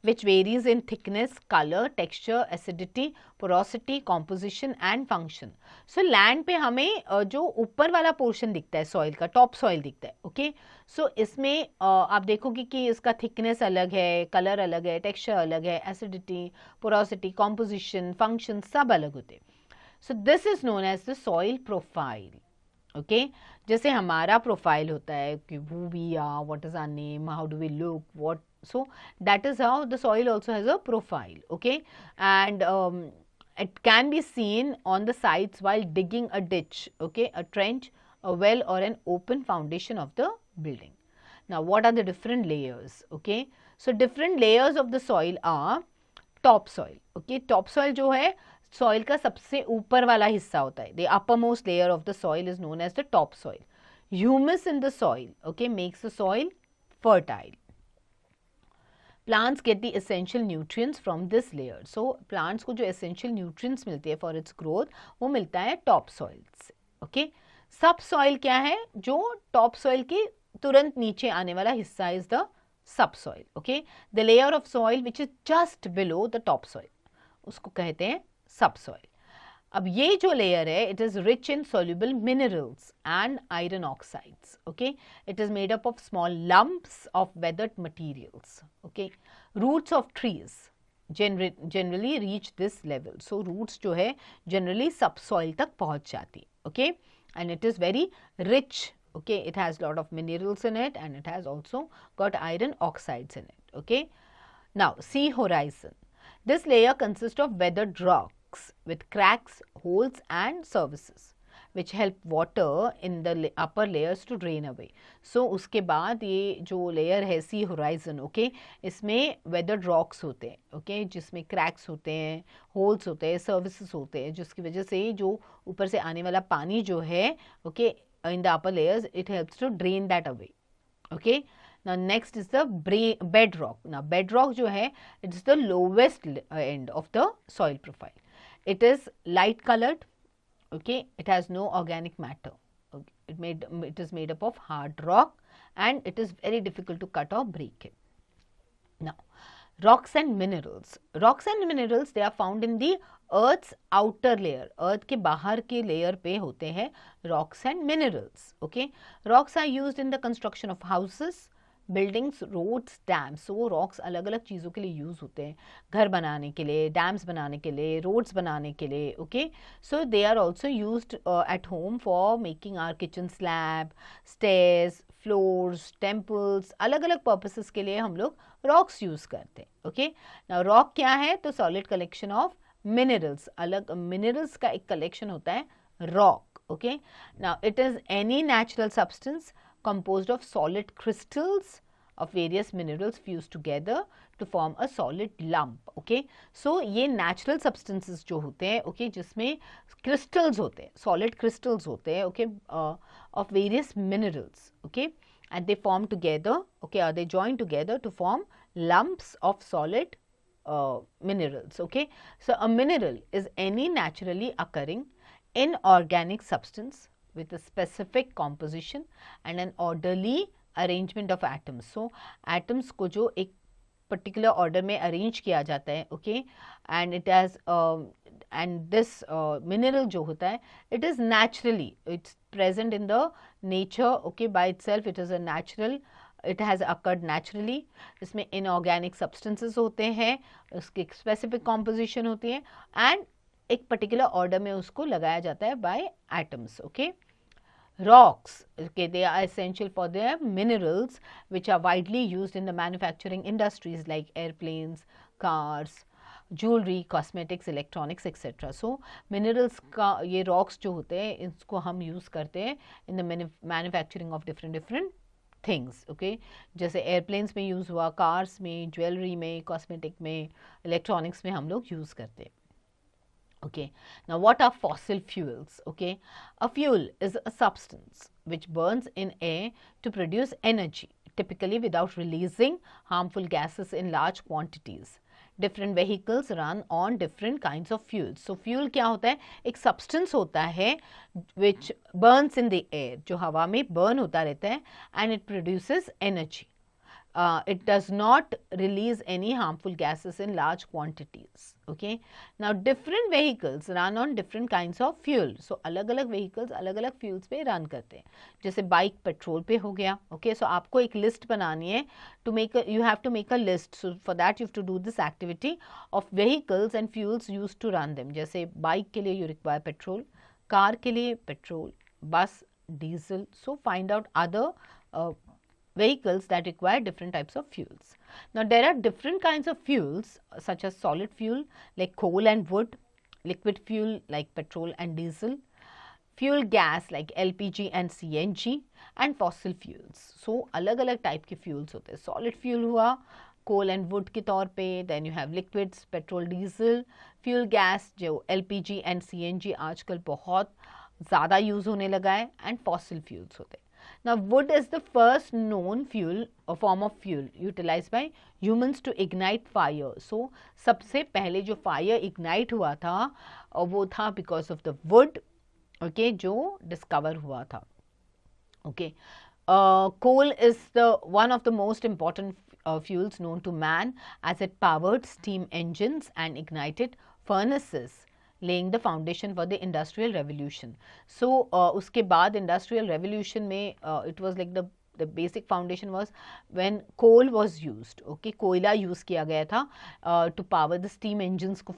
which varies in thickness, color, texture, acidity, porosity, composition and function. So land पे हमें जो ऊपर वाला पोर्शन दिखता है सॉइल का, टॉप सॉइल दिखता है, ओके। सो इसमें आप देखोगे कि इसका थिकनेस अलग है, कलर अलग है, टेक्सचर अलग है, एसिडिटी, पोरोसिटी, कॉम्पोजिशन, फंक्शन सब अलग होते हैं। So this is known as the soil profile, okay. जैसे हमारा प्रोफाइल होता है कि who we are, what is our name, how do we look, what, so that is how the soil also has a profile, okay, and it can be seen on the sites while digging a ditch, okay, a trench, a well or an open foundation of the building. Now what are the different layers, okay, so different layers of the soil are top soil, okay, top soil जो है soil का सबसे ऊपर वाला हिस्सा होता है, the uppermost layer of the soil is known as the top soil. Humus in the soil, okay, makes the soil fertile. Plants get the essential nutrients from this layer. So plants को जो essential nutrients मिलती है for its growth वो मिलता है top soil से, okay. सब soil क्या है, जो टॉप सॉइल के तुरंत नीचे आने वाला हिस्सा is the sub soil, okay. The layer of soil which is just below the top soil उसको कहते हैं सब सॉइल। अब ये जो लेयर है, it is rich in soluble minerals and iron oxides, okay. It is made up of small lumps of weathered materials, okay. Roots of trees generally reach this level. So roots जो है generally subsoil तक पहुंच जाती, okay, and it is very rich, okay, it has lot of minerals in it and it has also got iron oxides in it, okay. Now sea horizon, this layer consists of weathered rocks with cracks, holes and surfaces which help water in the upper layers to drain away. So उसके बाद ये जो layer है sea horizon, okay, इसमें weathered rocks होते हैं, okay, जिसमें cracks होते हैं, holes होते हैं, surfaces होते हैं, जिसकी वजह से जो ऊपर से आने वाला पानी जो है, okay, in the upper layers it helps to drain that away, okay. Now next is the bedrock. Now bedrock jo hai, it is the lowest end of the soil profile. It is light colored, okay, it has no organic matter, okay. It is made up of hard rock and it is very difficult to cut or break it. Now rocks and minerals. Rocks and minerals, they are found in the earth's outer layer. earth के बाहर के layer पे होते हैं rocks and minerals, okay. Rocks are used in the construction of houses, buildings, roads, dams. So rocks अलग अलग चीज़ों के लिए use होते हैं, घर बनाने के लिए, dams बनाने के लिए, roads बनाने के लिए, okay. So they are also used at home for making our kitchen slab, stairs, floors, temples, अलग अलग purposes के लिए हम लोग rocks use करते हैं, okay. Now rock क्या है, तो solid collection of minerals, अलग minerals का एक collection होता है rock, okay. Now it is any natural substance composed of solid crystals of various minerals fused together to form a solid lump, okay. So ये natural substances जो होते हैं, okay, जिसमें crystals होते हैं, solid crystals होते हैं, okay, of various minerals, okay. and they form together, okay, or they join together to form lumps of solid minerals, okay. So a mineral is any naturally occurring inorganic substance with a specific composition and an orderly arrangement of atoms. So atoms को जो एक particular order में arrange किया जाता है, okay, and it has and this mineral जो होता है, it is naturally, it's present in the nature, okay, by itself, it is a natural, it has occurred naturally. इसमें inorganic substances होते हैं, उसकी specific composition होती है, and एक particular order में उसको लगाया जाता है by atoms, okay. Rocks, okay, they are essential for their minerals which are widely used in the manufacturing industries like airplanes, cars, jewelry, cosmetics, electronics, etc. So minerals का ये rocks जो होते हैं इसको हम use करते हैं in the manufacturing of different things, okay. जैसे airplanes में use हुआ, cars में, jewelry में, cosmetic में, electronics में हम लोग use करते हैं. Okay, now what are fossil fuels? Okay, a fuel is a substance which burns in air to produce energy, typically without releasing harmful gases in large quantities. Different vehicles run on different kinds of fuels. So fuel क्या होता है? एक substance होता है which burns in the air, जो हवा में burn होता रहता है, and it produces energy. It does not release any harmful gases in large quantities, okay. Now different vehicles run on different kinds of fuel. So अलग अलग vehicles अलग अलग fuels पे run करते हैं. जैसे बाइक पेट्रोल पे हो गया, okay. So आपको एक list बनानी है, to make a, you have to make a list. So for that you have to do this activity of vehicles and fuels used to run them. जैसे bike के लिए you require petrol, कार के लिए petrol, bus diesel. So find out other vehicles that require different types of fuels. Now there are different kinds of fuels such as solid fuel like coal and wood, liquid fuel like petrol and diesel, fuel gas like LPG and CNG, and fossil fuels. So अलग अलग type के fuels होते हैं. Solid fuel हुआ coal and wood के तौर पे, then you have liquids petrol diesel, fuel gas जो LPG and CNG आजकल बहुत ज़्यादा use होने लगा है, and fossil fuels होते हैं. Now wood is the first known fuel or form of fuel utilized by humans to ignite fire. So सबसे पहले जो fire ignite हुआ था वो था because of the wood, okay, जो discover हुआ था, okay. Coal is the one of the most important fuels known to man as it powered steam engines and ignited furnaces, laying the foundation for the industrial revolution. So उसके बाद industrial revolution में it was like the basic foundation was when coal was used, okay, कोयला use किया गया था to power the steam engines को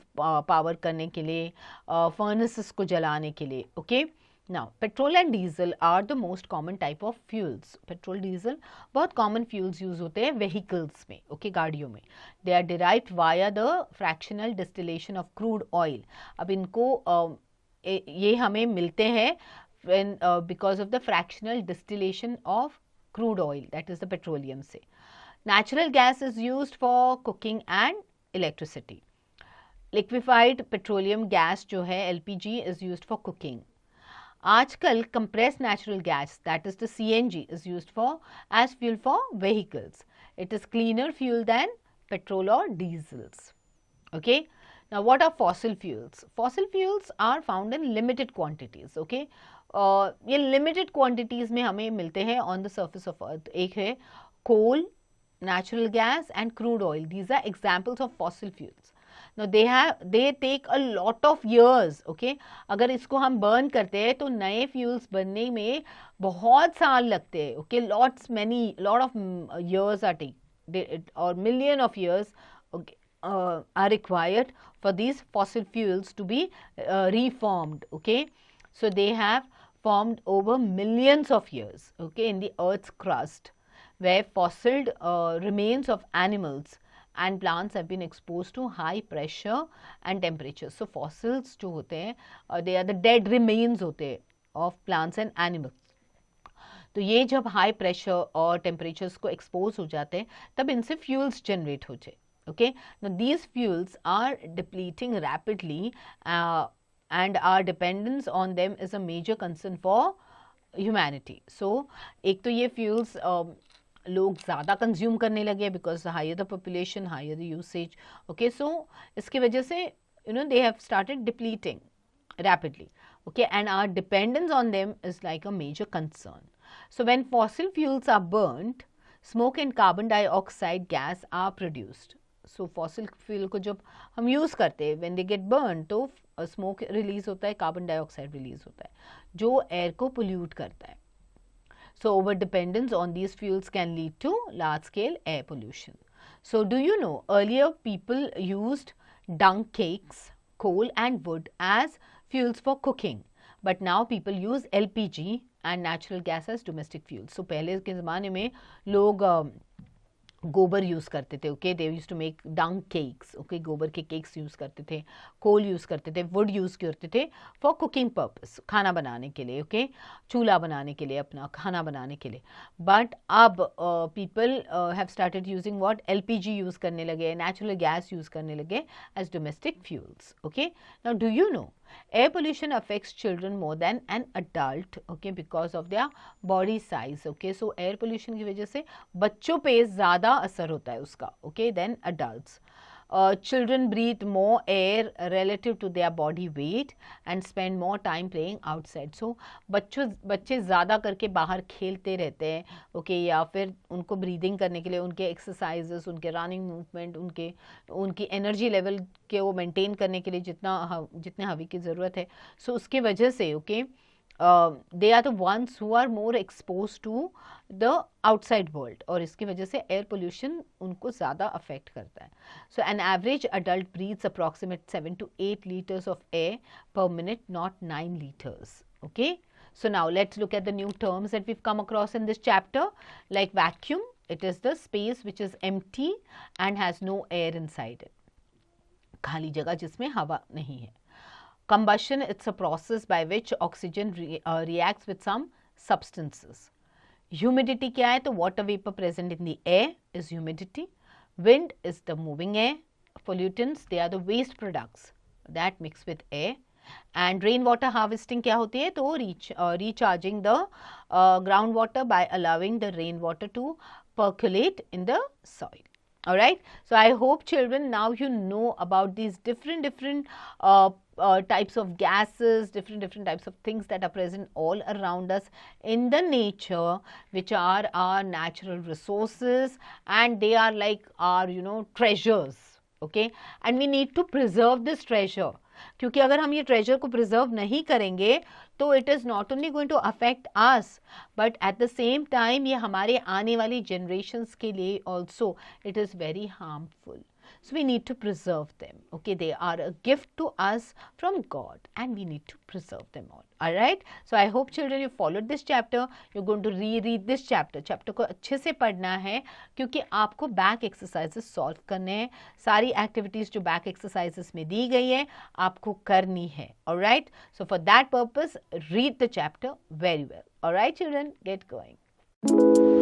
power करने के लिए, furnaces को जलाने के लिए, okay. Now petrol and diesel are the most common type of fuels. Petrol diesel बहुत common fuels use होते हैं vehicles में, okay, गाड़ियों में. They are derived via the fractional distillation of crude oil. अब इनको ये हमें मिलते हैं when because of the fractional distillation of crude oil, that is the petroleum से. Natural gas is used for cooking and electricity. Liquefied petroleum gas जो है LPG is used for cooking. आजकल compressed natural gas, that is the CNG, is used for as fuel for vehicles. It is cleaner fuel than petrol or diesels. Okay. Now what are fossil fuels? Fossil fuels are found in limited quantities. Okay. ये limited quantities में हमें मिलते हैं on the surface of earth. एक है coal, natural gas and crude oil. These are examples of fossil fuels. Now they take a lot of years, okay. अगर इसको हम burn करते हैं तो नए fuels बनने में बहुत साल लगते हैं, okay. lot of years are or million of years, okay, are required for these fossil fuels to be reformed, okay. So they have formed over millions of years, okay, in the earth's crust where fossil remains of animals and plants have been exposed to high pressure and temperature. So fossils जो होते हैं they are the dead remains होते हैं of plants and animals. तो ये जब high pressure और temperatures को expose हो जाते हैं तब इनसे fuels generate हो जाए. Okay, now these fuels are depleting rapidly and our dependence on them is a major concern for humanity. So एक तो ये फ्यूल्स लोग ज़्यादा कंज्यूम करने लगे because higher the population higher the usage. Okay, so इसकी वजह से they have started depleting rapidly. Okay, and our dependence on them is like a major concern. So when fossil fuels are burnt, smoke and carbon dioxide gas are produced. So fossil fuel को जब हम use करते हैं, when they get burned, तो smoke release होता है, carbon dioxide release होता है, जो air को pollute करता है. So over dependence on these fuels can lead to large scale air pollution. So do you know, earlier people used dung cakes, coal and wood as fuels for cooking, but now people use LPG and natural gas as domestic fuels. So पहले के ज़माने में लोग गोबर use करते थे. Okay, they use to make dung cakes. Okay, गोबर के केक्स यूज़ करते थे, कोल यूज़ करते थे, वुड यूज़ करते थे फॉर कुकिंग पर्पस, खाना बनाने के लिए. ओके, चूल्हा बनाने के लिए, अपना खाना बनाने के लिए. बट अब people have started using what, LPG use करने लगे, नेचुरल गैस यूज़ करने लगे as domestic fuels. Okay, now do you know air pollution affects children more than an adult, okay, because of their body size. Okay, so air pollution की वजह से बच्चों पे ज़्यादा असर होता है उसका. Okay, than adults. Children breathe more air relative to their body weight and spend more time playing outside. So बच्चे ज़्यादा करके बाहर खेलते रहते हैं. ओके, या फिर उनको ब्रीदिंग करने के लिए उनके एक्सरसाइजेस, उनके रनिंग मूवमेंट, उनकी एनर्जी लेवल के वो मेंटेन करने के लिए जितने हवा की ज़रूरत है, सो उसकी वजह से okay they are the ones who are more expose to the outside world, और इसकी वजह से एयर पोल्यूशन उनको ज़्यादा अफेक्ट करता है. So an average adult breathes approximate 7 to 8 liters of air per minute, not 9 liters. Okay, so now let's look at the new terms that we've come across in this chapter, like vacuum. It is the space which is empty and has no air inside it. खाली जगह जिसमें हवा नहीं है. Combustion, it's a process by which oxygen reacts with some substances. Humidity क्या है? तो water vapor present in the air is humidity. Wind is the moving air. Pollutants, they are the waste products that mix with air. And rainwater harvesting क्या होती है? तो recharging the groundwater by allowing the rainwater to percolate in the soil. All right, so I hope children now you know about these different types of gases, different types of things that are present all around us in the nature, which are our natural resources, and they are like our treasures. Okay, and we need to preserve this treasure, क्योंकि अगर हम ये treasure को preserve नहीं करेंगे तो it is not only going to affect us, but at the same time ये हमारे आने वाली जनरेशन्स के लिए also it is very harmful. So we need to preserve them. Okay, they are a gift to us from God and we need to preserve them all. Alright, so I hope children you followed this chapter. You're going to reread this chapter. Chapter को अच्छे से पढ़ना है क्योंकि आपको back exercises solve करने हैं. सारी एक्टिविटीज़ जो बैक एक्सरसाइजेस में दी गई है आपको करनी है. Alright, so for that purpose read the chapter very well. Alright children, get going.